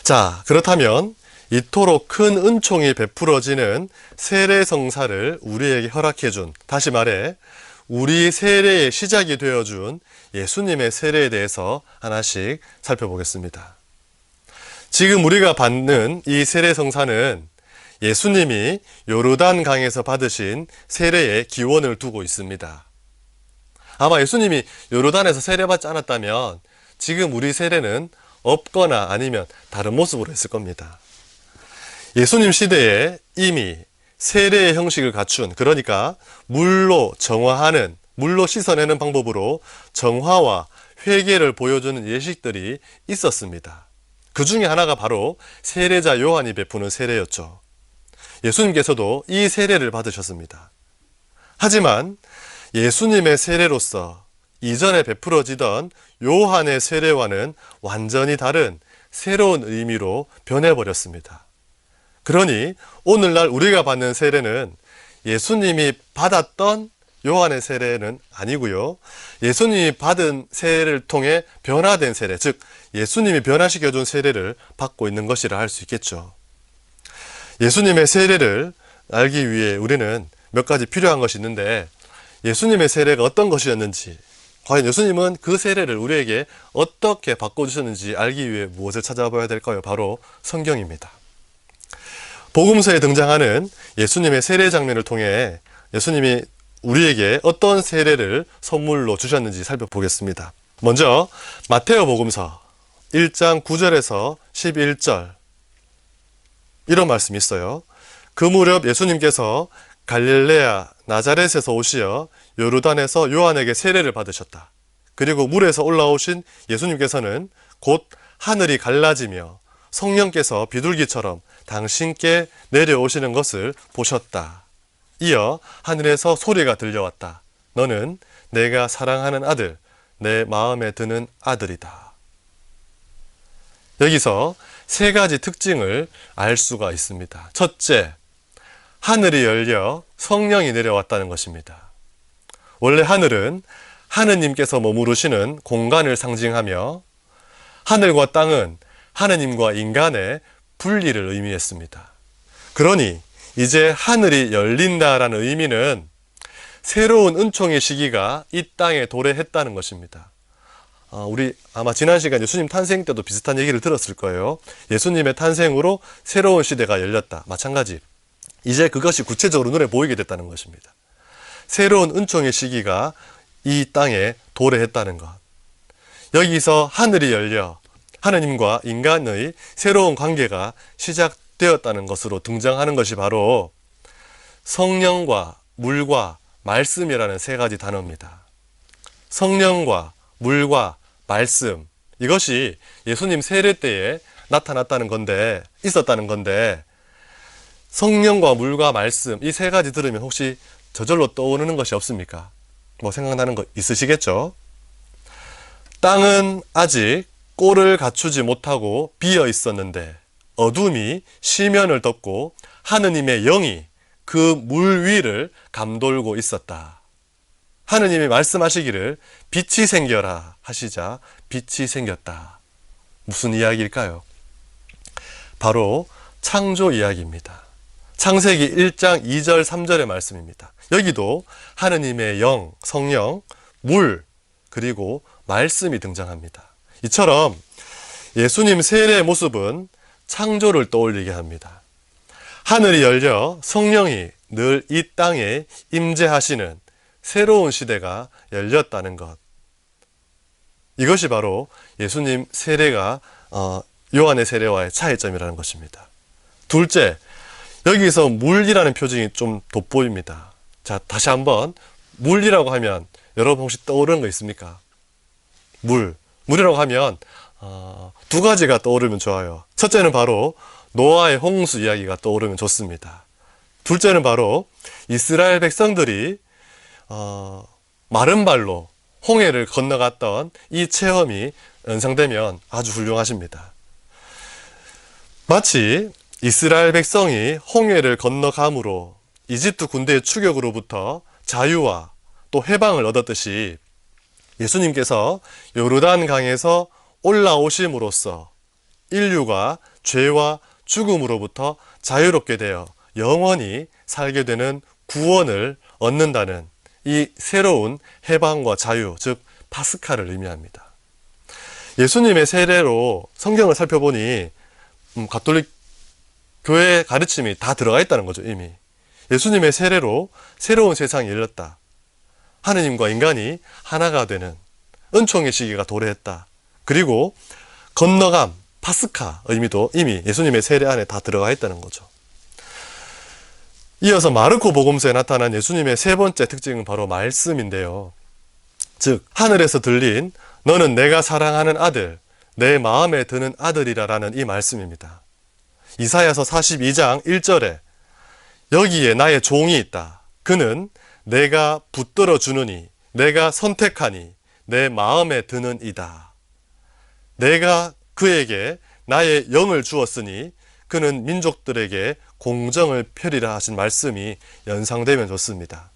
자, 그렇다면 이토록 큰 은총이 베풀어지는 세례성사를 우리에게 허락해준, 다시 말해 우리 세례의 시작이 되어준 예수님의 세례에 대해서 하나씩 살펴보겠습니다. 지금 우리가 받는 이 세례성사는 예수님이 요르단 강에서 받으신 세례의 기원을 두고 있습니다. 아마 예수님이 요르단에서 세례받지 않았다면 지금 우리 세례는 없거나 아니면 다른 모습으로 했을 겁니다. 예수님 시대에 이미 세례의 형식을 갖춘, 그러니까 물로 정화하는, 물로 씻어내는 방법으로 정화와 회개를 보여주는 예식들이 있었습니다. 그 중에 하나가 바로 세례자 요한이 베푸는 세례였죠. 예수님께서도 이 세례를 받으셨습니다. 하지만 예수님의 세례로서 이전에 베풀어지던 요한의 세례와는 완전히 다른 새로운 의미로 변해버렸습니다. 그러니 오늘날 우리가 받는 세례는 예수님이 받았던 요한의 세례는 아니고요. 예수님이 받은 세례를 통해 변화된 세례, 즉 예수님이 변화시켜준 세례를 받고 있는 것이라 할 수 있겠죠. 예수님의 세례를 알기 위해 우리는 몇 가지 필요한 것이 있는데, 예수님의 세례가 어떤 것이었는지, 과연 예수님은 그 세례를 우리에게 어떻게 바꿔주셨는지 알기 위해 무엇을 찾아봐야 될까요? 바로 성경입니다. 복음서에 등장하는 예수님의 세례 장면을 통해 예수님이 우리에게 어떤 세례를 선물로 주셨는지 살펴보겠습니다. 먼저 마테오 복음서 1장 9절에서 11절 이런 말씀이 있어요. 그 무렵 예수님께서 갈릴레아 나자렛에서 오시어 요르단에서 요한에게 세례를 받으셨다. 그리고 물에서 올라오신 예수님께서는 곧 하늘이 갈라지며 성령께서 비둘기처럼 당신께 내려오시는 것을 보셨다. 이어 하늘에서 소리가 들려왔다. 너는 내가 사랑하는 아들, 내 마음에 드는 아들이다. 여기서 세 가지 특징을 알 수가 있습니다. 첫째, 하늘이 열려 성령이 내려왔다는 것입니다. 원래 하늘은 하느님께서 머무르시는 공간을 상징하며, 하늘과 땅은 하느님과 인간의 분리를 의미했습니다. 그러니 이제 하늘이 열린다라는 의미는 새로운 은총의 시기가 이 땅에 도래했다는 것입니다. 우리 아마 지난 시간 예수님 탄생 때도 비슷한 얘기를 들었을 거예요. 예수님의 탄생으로 새로운 시대가 열렸다. 마찬가지. 이제 그것이 구체적으로 눈에 보이게 됐다는 것입니다. 새로운 은총의 시기가 이 땅에 도래했다는 것. 여기서 하늘이 열려 하느님과 인간의 새로운 관계가 시작되었다는 것으로 등장하는 것이 바로 성령과 물과 말씀이라는 세 가지 단어입니다. 성령과 물과 말씀, 이것이 예수님 세례 때에 나타났다는 건데, 있었다는 건데, 성령과 물과 말씀, 이 세 가지 들으면 혹시 저절로 떠오르는 것이 없습니까? 뭐 생각나는 거 있으시겠죠? 땅은 아직 꼴을 갖추지 못하고 비어 있었는데 어둠이 시면을 덮고 하느님의 영이 그 물 위를 감돌고 있었다. 하느님이 말씀하시기를 빛이 생겨라 하시자 빛이 생겼다. 무슨 이야기일까요? 바로 창조 이야기입니다. 창세기 1장 2절 3절의 말씀입니다. 여기도 하느님의 영, 성령, 물, 그리고 말씀이 등장합니다. 이처럼 예수님 세례의 모습은 창조를 떠올리게 합니다. 하늘이 열려 성령이 늘 이 땅에 임재하시는 새로운 시대가 열렸다는 것. 이것이 바로 예수님 세례가 요한의 세례와의 차이점이라는 것입니다. 둘째, 여기서 물이라는 표정이 좀 돋보입니다. 자, 다시 한번 물이라고 하면 여러분 혹시 떠오르는 거 있습니까? 물이라고 하면 두 가지가 떠오르면 좋아요. 첫째는 바로 노아의 홍수 이야기가 떠오르면 좋습니다. 둘째는 바로 이스라엘 백성들이 마른 발로 홍해를 건너갔던 이 체험이 연상되면 아주 훌륭하십니다. 마치 이스라엘 백성이 홍해를 건너감으로 이집트 군대의 추격으로부터 자유와 또 해방을 얻었듯이 예수님께서 요르단 강에서 올라오심으로써 인류가 죄와 죽음으로부터 자유롭게 되어 영원히 살게 되는 구원을 얻는다는 이 새로운 해방과 자유, 즉 파스카를 의미합니다. 예수님의 세례로 성경을 살펴보니 가톨릭 교회의 가르침이 다 들어가 있다는 거죠. 이미 예수님의 세례로 새로운 세상이 열렸다. 하느님과 인간이 하나가 되는 은총의 시기가 도래했다. 그리고 건너감, 파스카 의미도 이미 예수님의 세례 안에 다 들어가 있다는 거죠. 이어서 마르코 복음서에 나타난 예수님의 세 번째 특징은 바로 말씀인데요. 즉 하늘에서 들린 너는 내가 사랑하는 아들, 내 마음에 드는 아들이라라는 이 말씀입니다. 이사야서 42장 1절에 여기에 나의 종이 있다. 그는 내가 붙들어 주느니 내가 선택하니 내 마음에 드는 이다. 내가 그에게 나의 영을 주었으니 그는 민족들에게 공정을 펴리라 하신 말씀이 연상되면 좋습니다.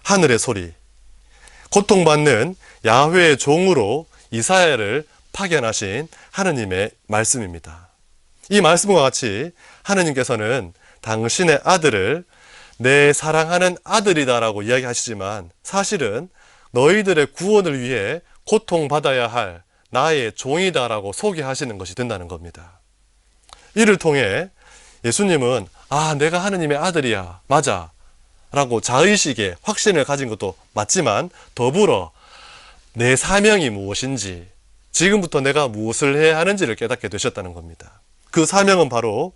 하늘의 소리, 고통받는 야훼의 종으로 이사야를 파견하신 하느님의 말씀입니다. 이 말씀과 같이 하느님께서는 당신의 아들을 내 사랑하는 아들이다라고 이야기하시지만 사실은 너희들의 구원을 위해 고통받아야 할 나의 종이다라고 소개하시는 것이 된다는 겁니다. 이를 통해 예수님은 내가 하느님의 아들이야, 맞아 라고 자의식의 확신을 가진 것도 맞지만 더불어 내 사명이 무엇인지 지금부터 내가 무엇을 해야 하는지를 깨닫게 되셨다는 겁니다. 그 사명은 바로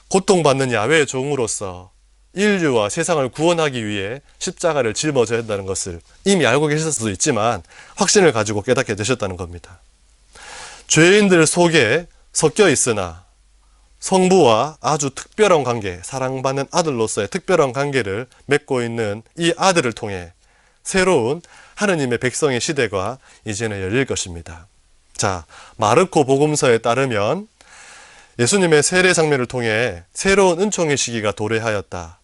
고통받는 야훼의 종으로서 인류와 세상을 구원하기 위해 십자가를 짊어져야 한다는 것을 이미 알고 계셨을 수도 있지만 확신을 가지고 깨닫게 되셨다는 겁니다. 죄인들 속에 섞여 있으나 성부와 아주 특별한 관계, 사랑받는 아들로서의 특별한 관계를 맺고 있는 이 아들을 통해 새로운 하느님의 백성의 시대가 이제는 열릴 것입니다. 자, 마르코 복음서에 따르면 예수님의 세례 장면을 통해 새로운 은총의 시기가 도래하였다.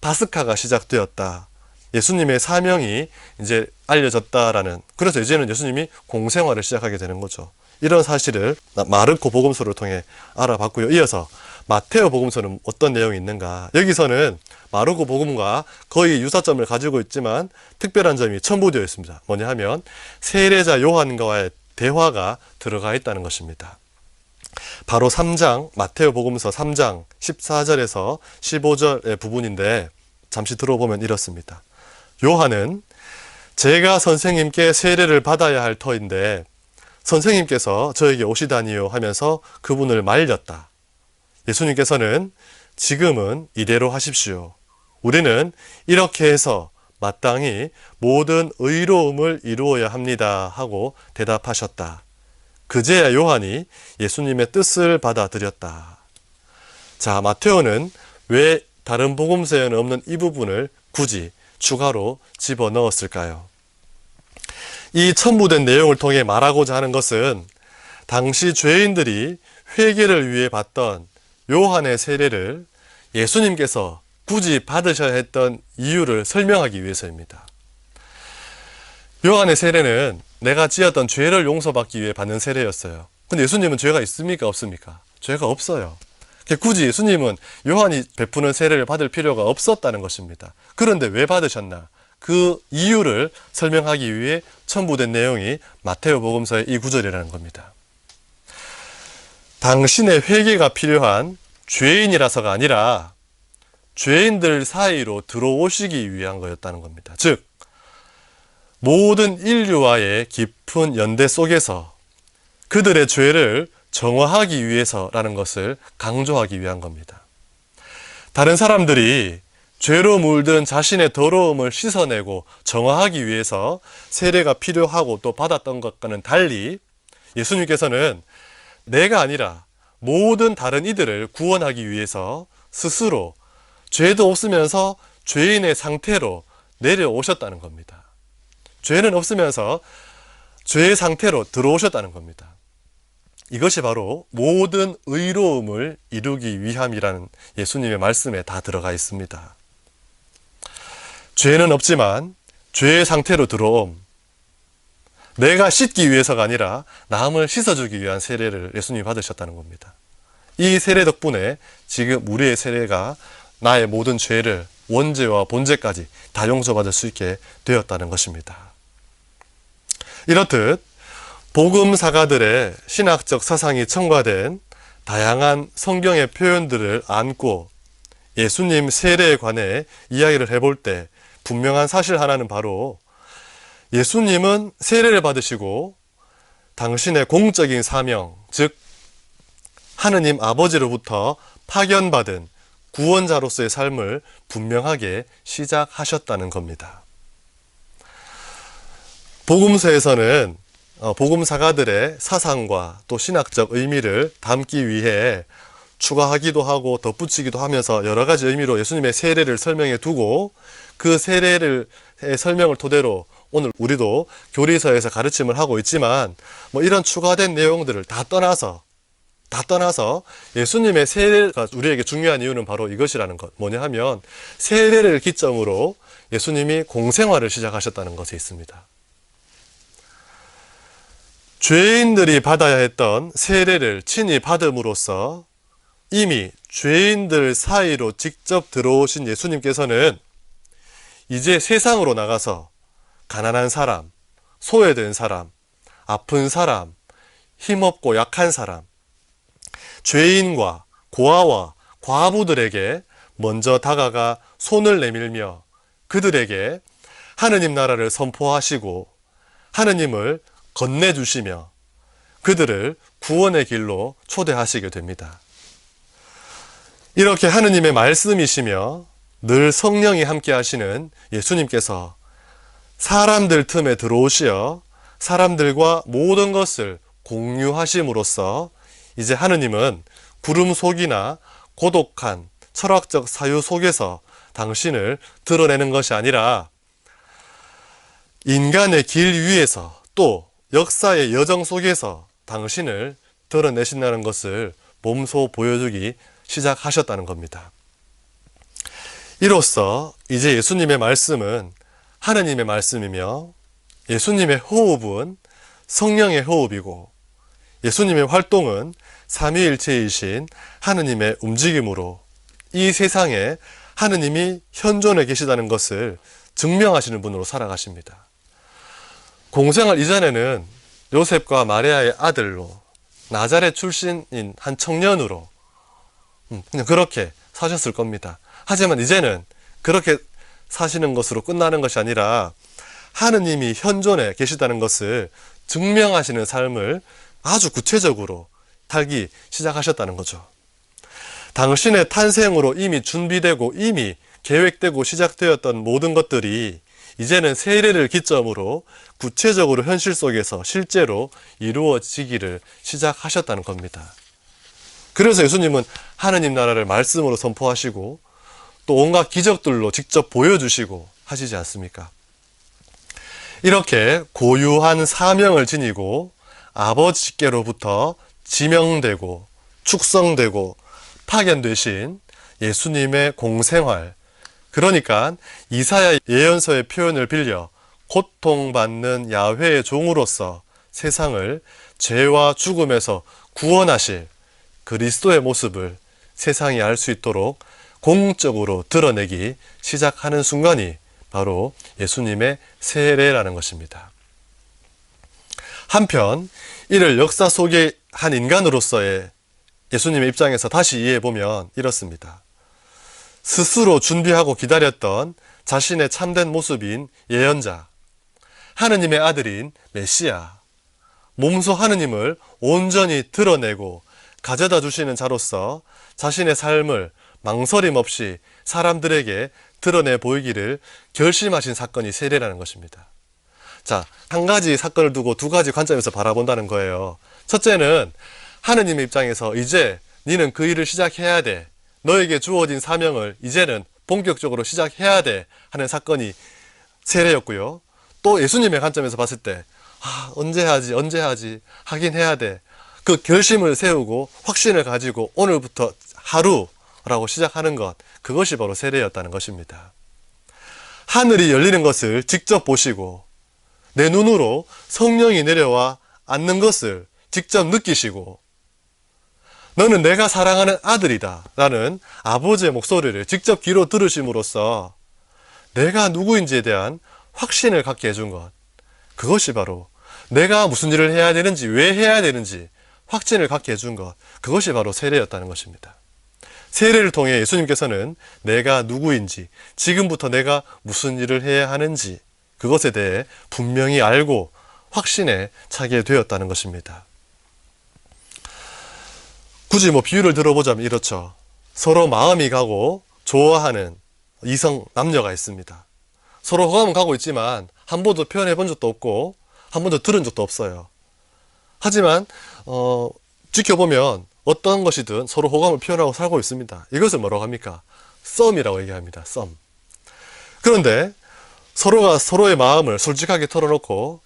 파스카가 시작되었다. 예수님의 사명이 이제 알려졌다라는, 그래서 이제는 예수님이 공생활을 시작하게 되는 거죠. 이런 사실을 마르코 복음서를 통해 알아봤고요. 이어서 마테오 복음서는 어떤 내용이 있는가? 여기서는 마르코 복음과 거의 유사점을 가지고 있지만 특별한 점이 첨부되어 있습니다. 뭐냐 하면 세례자 요한과의 대화가 들어가 있다는 것입니다. 바로 3장, 마테오 복음서 3장 14절에서 15절의 부분인데 잠시 들어보면 이렇습니다. 요한은 제가 선생님께 세례를 받아야 할 터인데 선생님께서 저에게 오시다니요 하면서 그분을 말렸다. 예수님께서는 지금은 이대로 하십시오. 우리는 이렇게 해서 마땅히 모든 의로움을 이루어야 합니다 하고 대답하셨다. 그제야 요한이 예수님의 뜻을 받아들였다. 자, 마테오는 왜 다른 복음서에는 없는 이 부분을 굳이 추가로 집어넣었을까요? 이 첨부된 내용을 통해 말하고자 하는 것은 당시 죄인들이 회개를 위해 받던 요한의 세례를 예수님께서 굳이 받으셔야 했던 이유를 설명하기 위해서입니다. 요한의 세례는 내가 지었던 죄를 용서받기 위해 받는 세례였어요. 근데 예수님은 죄가 있습니까? 없습니까? 죄가 없어요. 굳이 예수님은 요한이 베푸는 세례를 받을 필요가 없었다는 것입니다. 그런데 왜 받으셨나? 그 이유를 설명하기 위해 첨부된 내용이 마테오 복음서의 이 구절이라는 겁니다. 당신의 회개가 필요한 죄인이라서가 아니라 죄인들 사이로 들어오시기 위한 거였다는 겁니다. 즉, 모든 인류와의 깊은 연대 속에서 그들의 죄를 정화하기 위해서라는 것을 강조하기 위한 겁니다. 다른 사람들이 죄로 물든 자신의 더러움을 씻어내고 정화하기 위해서 세례가 필요하고 또 받았던 것과는 달리 예수님께서는 내가 아니라 모든 다른 이들을 구원하기 위해서 스스로 죄도 없으면서 죄인의 상태로 내려오셨다는 겁니다. 죄는 없으면서 죄의 상태로 들어오셨다는 겁니다. 이것이 바로 모든 의로움을 이루기 위함이라는 예수님의 말씀에 다 들어가 있습니다. 죄는 없지만 죄의 상태로 들어옴, 내가 씻기 위해서가 아니라 남을 씻어주기 위한 세례를 예수님이 받으셨다는 겁니다. 이 세례 덕분에 지금 우리의 세례가 나의 모든 죄를 원죄와 본죄까지 다 용서받을 수 있게 되었다는 것입니다. 이렇듯 복음사가들의 신학적 사상이 첨가된 다양한 성경의 표현들을 안고 예수님 세례에 관해 이야기를 해볼 때 분명한 사실 하나는 바로 예수님은 세례를 받으시고 당신의 공적인 사명, 즉 하느님 아버지로부터 파견받은 구원자로서의 삶을 분명하게 시작하셨다는 겁니다. 복음서에서는 복음사가들의 사상과 또 신학적 의미를 담기 위해 추가하기도 하고 덧붙이기도 하면서 여러 가지 의미로 예수님의 세례를 설명해 두고 그 세례의 설명을 토대로 오늘 우리도 교리서에서 가르침을 하고 있지만 이런 추가된 내용들을 다 떠나서 예수님의 세례가 우리에게 중요한 이유는 바로 이것이라는 것. 뭐냐 하면 세례를 기점으로 예수님이 공생활을 시작하셨다는 것에 있습니다. 죄인들이 받아야 했던 세례를 친히 받음으로써 이미 죄인들 사이로 직접 들어오신 예수님께서는 이제 세상으로 나가서 가난한 사람, 소외된 사람, 아픈 사람, 힘없고 약한 사람, 죄인과 고아와 과부들에게 먼저 다가가 손을 내밀며 그들에게 하느님 나라를 선포하시고 하느님을 건네주시며 그들을 구원의 길로 초대하시게 됩니다. 이렇게 하느님의 말씀이시며 늘 성령이 함께 하시는 예수님께서 사람들 틈에 들어오시어 사람들과 모든 것을 공유하심으로써 이제 하느님은 구름 속이나 고독한 철학적 사유 속에서 당신을 드러내는 것이 아니라 인간의 길 위에서 또 역사의 여정 속에서 당신을 드러내신다는 것을 몸소 보여주기 시작하셨다는 겁니다. 이로써 이제 예수님의 말씀은 하느님의 말씀이며 예수님의 호흡은 성령의 호흡이고 예수님의 활동은 삼위일체이신 하느님의 움직임으로 이 세상에 하느님이 현존해 계시다는 것을 증명하시는 분으로 살아가십니다. 공생활 이전에는 요셉과 마리아의 아들로 나자렛 출신인 한 청년으로 그냥 그렇게 사셨을 겁니다. 하지만 이제는 그렇게 사시는 것으로 끝나는 것이 아니라 하느님이 현존해 계시다는 것을 증명하시는 삶을 아주 구체적으로 살기 시작하셨다는 거죠. 당신의 탄생으로 이미 준비되고 이미 계획되고 시작되었던 모든 것들이 이제는 세례를 기점으로 구체적으로 현실 속에서 실제로 이루어지기를 시작하셨다는 겁니다. 그래서 예수님은 하느님 나라를 말씀으로 선포하시고 또 온갖 기적들로 직접 보여주시고 하시지 않습니까? 이렇게 고유한 사명을 지니고 아버지께로부터 지명되고 축성되고 파견되신 예수님의 공생활, 그러니까 이사야 예언서의 표현을 빌려 고통받는 야훼의 종으로서 세상을 죄와 죽음에서 구원하실 그리스도의 모습을 세상이 알 수 있도록 공적으로 드러내기 시작하는 순간이 바로 예수님의 세례라는 것입니다. 한편 이를 역사 속의 한 인간으로서의 예수님의 입장에서 다시 이해해보면 이렇습니다. 스스로 준비하고 기다렸던 자신의 참된 모습인 예언자, 하느님의 아들인 메시아, 몸소 하느님을 온전히 드러내고 가져다 주시는 자로서 자신의 삶을 망설임 없이 사람들에게 드러내 보이기를 결심하신 사건이 세례라는 것입니다. 자, 한 가지 사건을 두고 두 가지 관점에서 바라본다는 거예요. 첫째는 하느님의 입장에서 이제 너는 그 일을 시작해야 돼. 너에게 주어진 사명을 이제는 본격적으로 시작해야 돼 하는 사건이 세례였고요. 또 예수님의 관점에서 봤을 때 언제 하지 하긴 해야 돼. 그 결심을 세우고 확신을 가지고 오늘부터 하루라고 시작하는 것, 그것이 바로 세례였다는 것입니다. 하늘이 열리는 것을 직접 보시고 내 눈으로 성령이 내려와 앉는 것을 직접 느끼시고 너는 내가 사랑하는 아들이다 라는 아버지의 목소리를 직접 귀로 들으심으로써 내가 누구인지에 대한 확신을 갖게 해준 것, 그것이 바로 내가 무슨 일을 해야 되는지, 왜 해야 되는지 확신을 갖게 해준 것, 그것이 바로 세례였다는 것입니다. 세례를 통해 예수님께서는 내가 누구인지, 지금부터 내가 무슨 일을 해야 하는지 그것에 대해 분명히 알고 확신에 차게 되었다는 것입니다. 굳이 비유를 들어보자면 이렇죠. 서로 마음이 가고 좋아하는 이성 남녀가 있습니다. 서로 호감은 가고 있지만 한 번도 표현해 본 적도 없고 한 번도 들은 적도 없어요. 하지만 지켜보면 어떤 것이든 서로 호감을 표현하고 살고 있습니다. 이것을 뭐라고 합니까? 썸이라고 얘기합니다. 썸. 그런데 서로가 서로의 마음을 솔직하게 털어놓고,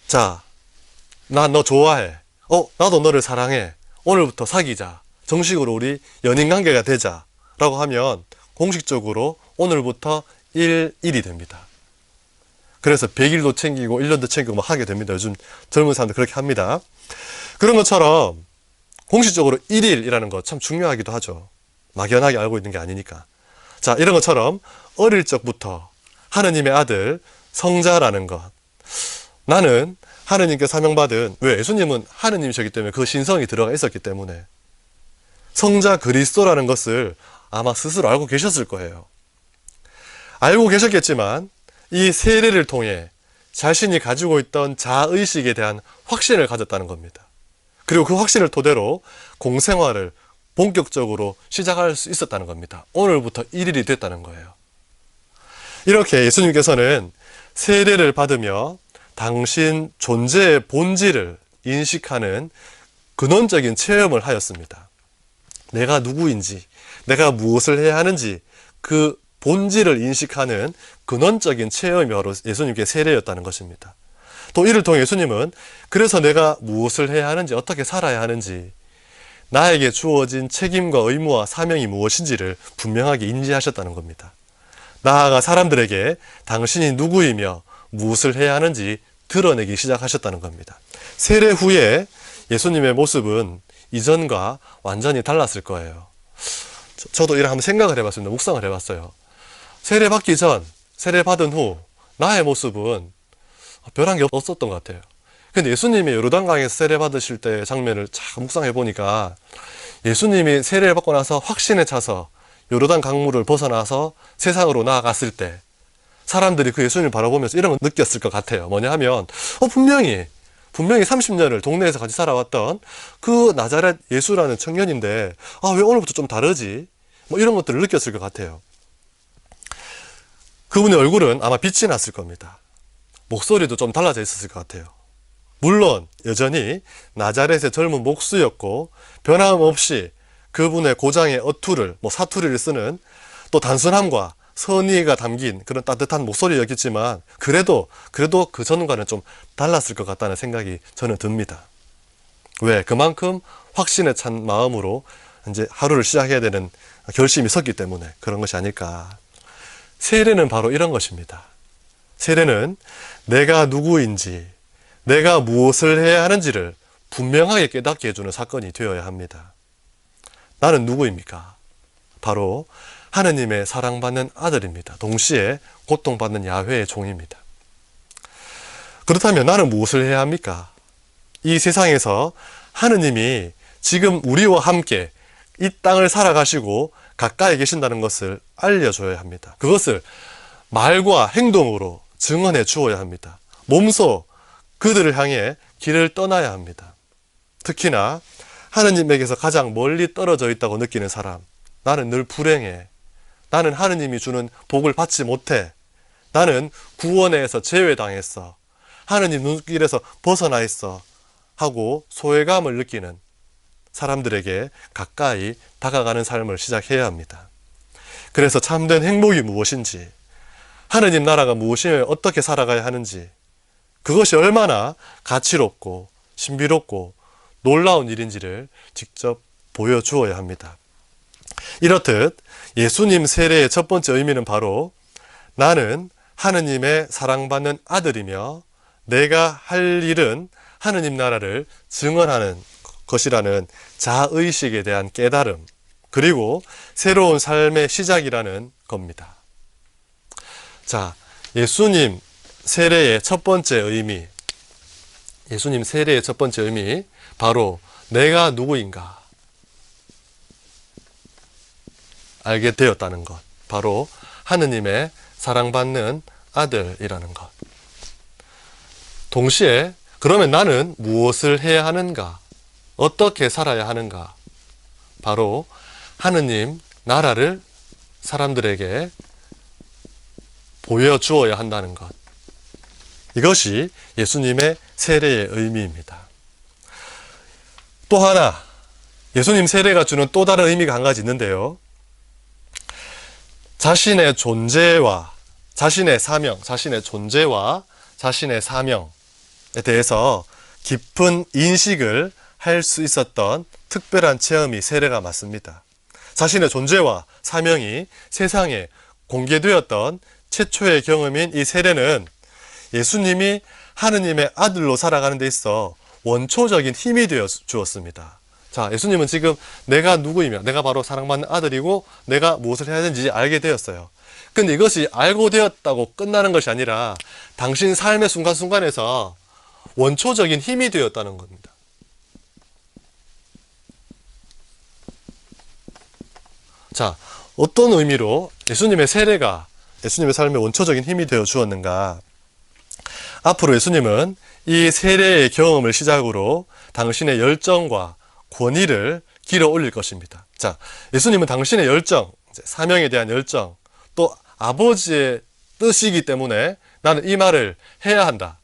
자, 나 너 좋아해. 나도 너를 사랑해. 오늘부터 사귀자. 정식으로 우리 연인 관계가 되자. 라고 하면 공식적으로 오늘부터 1일이 됩니다. 그래서 100일도 챙기고 1년도 챙기고 하게 됩니다. 요즘 젊은 사람들 그렇게 합니다. 그런 것처럼 공식적으로 1일이라는 거 참 중요하기도 하죠. 막연하게 알고 있는 게 아니니까. 자, 이런 것처럼 어릴 적부터 하느님의 아들 성자라는 것, 나는 하느님께 사명받은, 왜? 예수님은 하느님이셨기 때문에 그 신성이 들어가 있었기 때문에 성자 그리스도라는 것을 아마 스스로 알고 계셨을 거예요. 알고 계셨겠지만 이 세례를 통해 자신이 가지고 있던 자의식에 대한 확신을 가졌다는 겁니다. 그리고 그 확신을 토대로 공생활을 본격적으로 시작할 수 있었다는 겁니다. 오늘부터 1일이 됐다는 거예요. 이렇게 예수님께서는 세례를 받으며 당신 존재의 본질을 인식하는 근원적인 체험을 하였습니다. 내가 누구인지, 내가 무엇을 해야 하는지 그 본질을 인식하는 근원적인 체험이 바로 예수님께 세례였다는 것입니다. 또 이를 통해 예수님은 그래서 내가 무엇을 해야 하는지, 어떻게 살아야 하는지, 나에게 주어진 책임과 의무와 사명이 무엇인지를 분명하게 인지하셨다는 겁니다. 나아가 사람들에게 당신이 누구이며 무엇을 해야 하는지 드러내기 시작하셨다는 겁니다. 세례 후에 예수님의 모습은 이전과 완전히 달랐을 거예요. 저도 이런 한번 생각을 해봤습니다. 묵상을 해봤어요. 세례 받기 전, 세례 받은 후 나의 모습은 별한 게 없었던 것 같아요. 근데 예수님이 요르단강에서 세례 받으실 때 장면을 참 묵상해 보니까 예수님이 세례를 받고 나서 확신에 차서 요르단 강물을 벗어나서 세상으로 나아갔을 때 사람들이 그 예수님을 바라보면서 이런 걸 느꼈을 것 같아요. 뭐냐 하면 분명히 30년을 동네에서 같이 살아왔던 그 나자렛 예수라는 청년인데 왜 오늘부터 좀 다르지? 이런 것들을 느꼈을 것 같아요. 그분의 얼굴은 아마 빛이 났을 겁니다. 목소리도 좀 달라져 있었을 것 같아요. 물론 여전히 나자렛의 젊은 목수였고 변함없이 그분의 고장의 어투를, 사투리를 쓰는 또 단순함과 선의가 담긴 그런 따뜻한 목소리였겠지만 그래도 그 전과는 좀 달랐을 것 같다는 생각이 저는 듭니다. 왜? 그만큼 확신에 찬 마음으로 이제 하루를 시작해야 되는 결심이 섰기 때문에 그런 것이 아닐까. 세례는 바로 이런 것입니다. 세례는 내가 누구인지, 내가 무엇을 해야 하는지를 분명하게 깨닫게 해주는 사건이 되어야 합니다. 나는 누구입니까? 바로 하느님의 사랑받는 아들입니다. 동시에 고통받는 야훼의 종입니다. 그렇다면 나는 무엇을 해야 합니까? 이 세상에서 하느님이 지금 우리와 함께 이 땅을 살아가시고 가까이 계신다는 것을 알려줘야 합니다. 그것을 말과 행동으로 증언해 주어야 합니다. 몸소 그들을 향해 길을 떠나야 합니다. 특히나 하느님에게서 가장 멀리 떨어져 있다고 느끼는 사람, 나는 늘 불행해, 나는 하느님이 주는 복을 받지 못해, 나는 구원에서 제외당했어, 하느님 눈길에서 벗어나 있어 하고 소외감을 느끼는 사람들에게 가까이 다가가는 삶을 시작해야 합니다. 그래서 참된 행복이 무엇인지, 하느님 나라가 무엇이며 어떻게 살아가야 하는지, 그것이 얼마나 가치롭고 신비롭고 놀라운 일인지를 직접 보여주어야 합니다. 이렇듯 예수님 세례의 첫 번째 의미는 바로 나는 하느님의 사랑받는 아들이며 내가 할 일은 하느님 나라를 증언하는 것이라는 자의식에 대한 깨달음, 그리고 새로운 삶의 시작이라는 겁니다. 자, 예수님 세례의 첫 번째 의미, 바로 내가 누구인가 알게 되었다는 것, 바로 하느님의 사랑받는 아들이라는 것. 동시에 그러면 나는 무엇을 해야 하는가? 어떻게 살아야 하는가? 바로 하느님 나라를 사람들에게 보여주어야 한다는 것. 이것이 예수님의 세례의 의미입니다. 또 하나, 예수님 세례가 주는 또 다른 의미가 한 가지 있는데요. 자신의 존재와 자신의 사명, 자신의 존재와 자신의 사명에 대해서 깊은 인식을 할 수 있었던 특별한 체험이 세례가 맞습니다. 자신의 존재와 사명이 세상에 공개되었던 최초의 경험인 이 세례는 예수님이 하느님의 아들로 살아가는 데 있어 원초적인 힘이 되어 주었습니다. 자, 예수님은 지금 내가 누구이며 내가 바로 사랑받는 아들이고 내가 무엇을 해야 되는지 알게 되었어요. 근데 이것이 알고 되었다고 끝나는 것이 아니라 당신 삶의 순간순간에서 원초적인 힘이 되었다는 겁니다. 자, 어떤 의미로 예수님의 세례가 예수님의 삶의 원초적인 힘이 되어 주었는가? 앞으로 예수님은 이 세례의 경험을 시작으로 당신의 열정과 권위를 길어 올릴 것입니다. 자, 예수님은 당신의 열정, 사명에 대한 열정, 또 아버지의 뜻이기 때문에 나는 이 말을 해야 한다.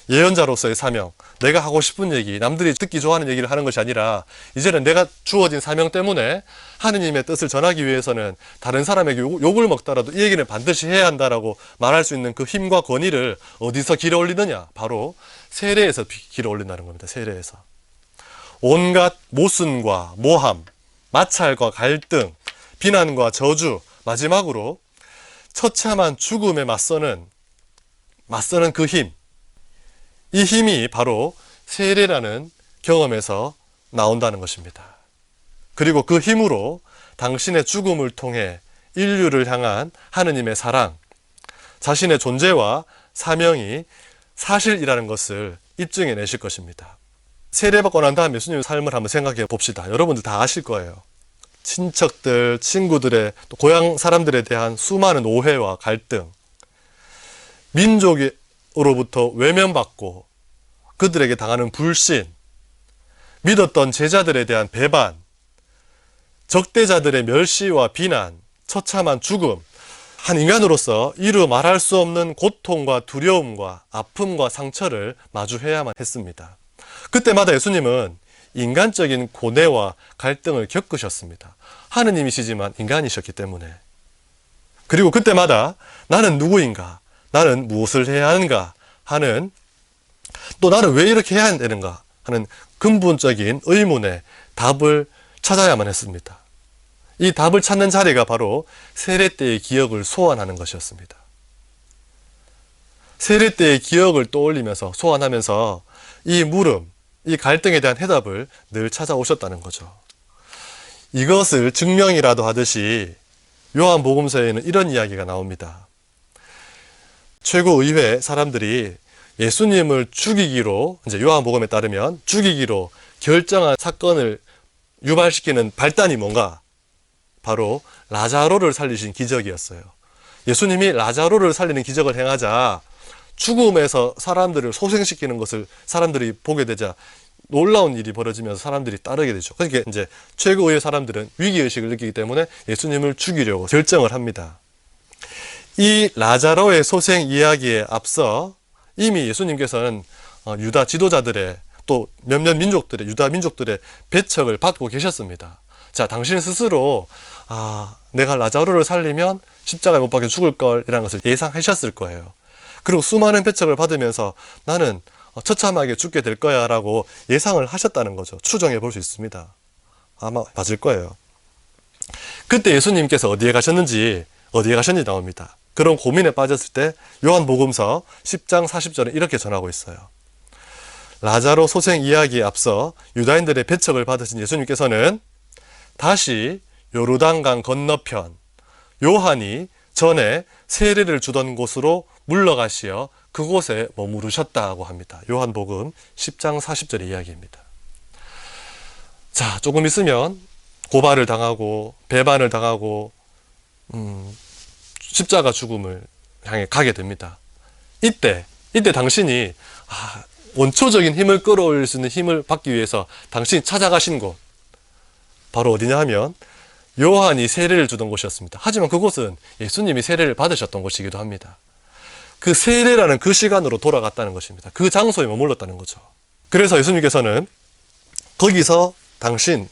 예언자로서의 사명, 내가 하고 싶은 얘기, 남들이 듣기 좋아하는 얘기를 하는 것이 아니라 이제는 내가 주어진 사명 때문에 하느님의 뜻을 전하기 위해서는 다른 사람에게 욕을 먹더라도 이 얘기는 반드시 해야 한다라고 말할 수 있는 그 힘과 권위를 어디서 길어 올리느냐? 바로 세례에서 길어 올린다는 겁니다. 세례에서. 온갖 모순과 모함, 마찰과 갈등, 비난과 저주, 마지막으로 처참한 죽음에 맞서는 그 힘, 이 힘이 바로 세례라는 경험에서 나온다는 것입니다. 그리고 그 힘으로 당신의 죽음을 통해 인류를 향한 하느님의 사랑, 자신의 존재와 사명이 사실이라는 것을 입증해 내실 것입니다. 세례받고 난 다음 예수님의 삶을 한번 생각해 봅시다. 여러분들 다 아실 거예요. 친척들, 친구들의, 또 고향 사람들에 대한 수많은 오해와 갈등, 민족으로부터 외면받고 그들에게 당하는 불신, 믿었던 제자들에 대한 배반, 적대자들의 멸시와 비난, 처참한 죽음, 한 인간으로서 이루 말할 수 없는 고통과 두려움과 아픔과 상처를 마주해야만 했습니다. 그때마다 예수님은 인간적인 고뇌와 갈등을 겪으셨습니다. 하느님이시지만 인간이셨기 때문에. 그리고 그때마다 나는 누구인가? 나는 무엇을 해야 하는가? 하는, 또 나는 왜 이렇게 해야 되는가? 하는 근본적인 의문에 답을 찾아야만 했습니다. 이 답을 찾는 자리가 바로 세례 때의 기억을 소환하는 것이었습니다. 세례 때의 기억을 떠올리면서 소환하면서 이 물음, 이 갈등에 대한 해답을 늘 찾아오셨다는 거죠. 이것을 증명이라도 하듯이 요한복음서에는 이런 이야기가 나옵니다. 최고의회 사람들이 예수님을 죽이기로, 이제 요한복음에 따르면 죽이기로 결정한 사건을 유발시키는 발단이 뭔가? 바로 라자로를 살리신 기적이었어요. 예수님이 라자로를 살리는 기적을 행하자 죽음에서 사람들을 소생시키는 것을 사람들이 보게 되자 놀라운 일이 벌어지면서 사람들이 따르게 되죠. 그러니까 이제 최고의 사람들은 위기의식을 느끼기 때문에 예수님을 죽이려고 결정을 합니다. 이 라자로의 소생 이야기에 앞서 이미 예수님께서는 유다 지도자들의 또 몇몇 민족들의 유다 민족들의 배척을 받고 계셨습니다. 자, 당신 스스로 내가 라자로를 살리면 십자가에 못 박혀 죽을 걸이라는 것을 예상하셨을 거예요. 그리고 수많은 배척을 받으면서 나는 처참하게 죽게 될 거야 라고 예상을 하셨다는 거죠. 추정해 볼 수 있습니다. 아마 맞을 거예요. 그때 예수님께서 어디에 가셨는지 나옵니다. 그런 고민에 빠졌을 때 요한복음서 10장 40절에 이렇게 전하고 있어요. 라자로 소생 이야기에 앞서 유다인들의 배척을 받으신 예수님께서는 다시 요르단강 건너편 요한이 전에 세례를 주던 곳으로 물러가시어 그곳에 머무르셨다고 합니다. 요한복음 10장 40절의 이야기입니다. 자, 조금 있으면 고발을 당하고 배반을 당하고 십자가 죽음을 향해 가게 됩니다. 이때 당신이 원초적인 힘을 끌어올릴 수 있는 힘을 받기 위해서 당신이 찾아가신 곳 바로 어디냐 하면 요한이 세례를 주던 곳이었습니다. 하지만 그곳은 예수님이 세례를 받으셨던 곳이기도 합니다. 그 세례라는 그 시간으로 돌아갔다는 것입니다. 그 장소에 머물렀다는 거죠. 그래서 예수님께서는 거기서 당신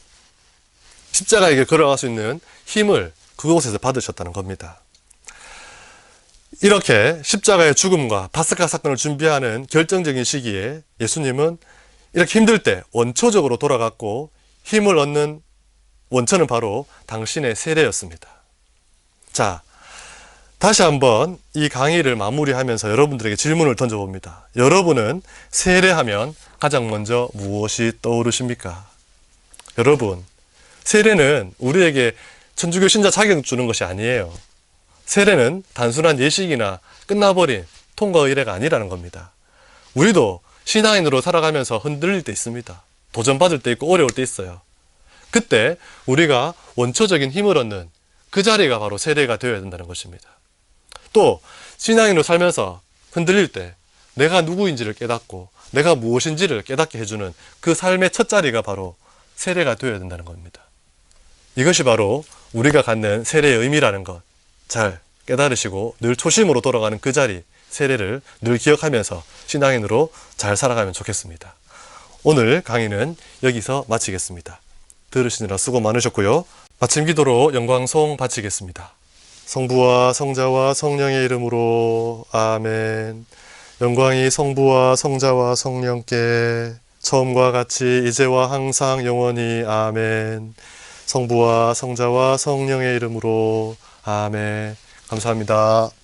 십자가에게 걸어갈 수 있는 힘을 그곳에서 받으셨다는 겁니다. 이렇게 십자가의 죽음과 파스카 사건을 준비하는 결정적인 시기에 예수님은 이렇게 힘들 때 원초적으로 돌아갔고 힘을 얻는 원천은 바로 당신의 세례였습니다. 자, 다시 한번 이 강의를 마무리하면서 여러분들에게 질문을 던져봅니다. 여러분은 세례하면 가장 먼저 무엇이 떠오르십니까? 여러분, 세례는 우리에게 천주교 신자 자격 주는 것이 아니에요. 세례는 단순한 예식이나 끝나버린 통과 의례가 아니라는 겁니다. 우리도 신앙인으로 살아가면서 흔들릴 때 있습니다. 도전받을 때 있고 어려울 때 있어요. 그때 우리가 원초적인 힘을 얻는 그 자리가 바로 세례가 되어야 된다는 것입니다. 또 신앙인으로 살면서 흔들릴 때 내가 누구인지를 깨닫고 내가 무엇인지를 깨닫게 해주는 그 삶의 첫 자리가 바로 세례가 되어야 된다는 겁니다. 이것이 바로 우리가 갖는 세례의 의미라는 것 잘 깨달으시고 늘 초심으로 돌아가는 그 자리 세례를 늘 기억하면서 신앙인으로 잘 살아가면 좋겠습니다. 오늘 강의는 여기서 마치겠습니다. 들으시느라 수고 많으셨고요. 마침 기도로 영광송 바치겠습니다. 성부와 성자와 성령의 이름으로 아멘. 영광이 성부와 성자와 성령께 처음과 같이 이제와 항상 영원히 아멘. 성부와 성자와 성령의 이름으로 아멘. 감사합니다.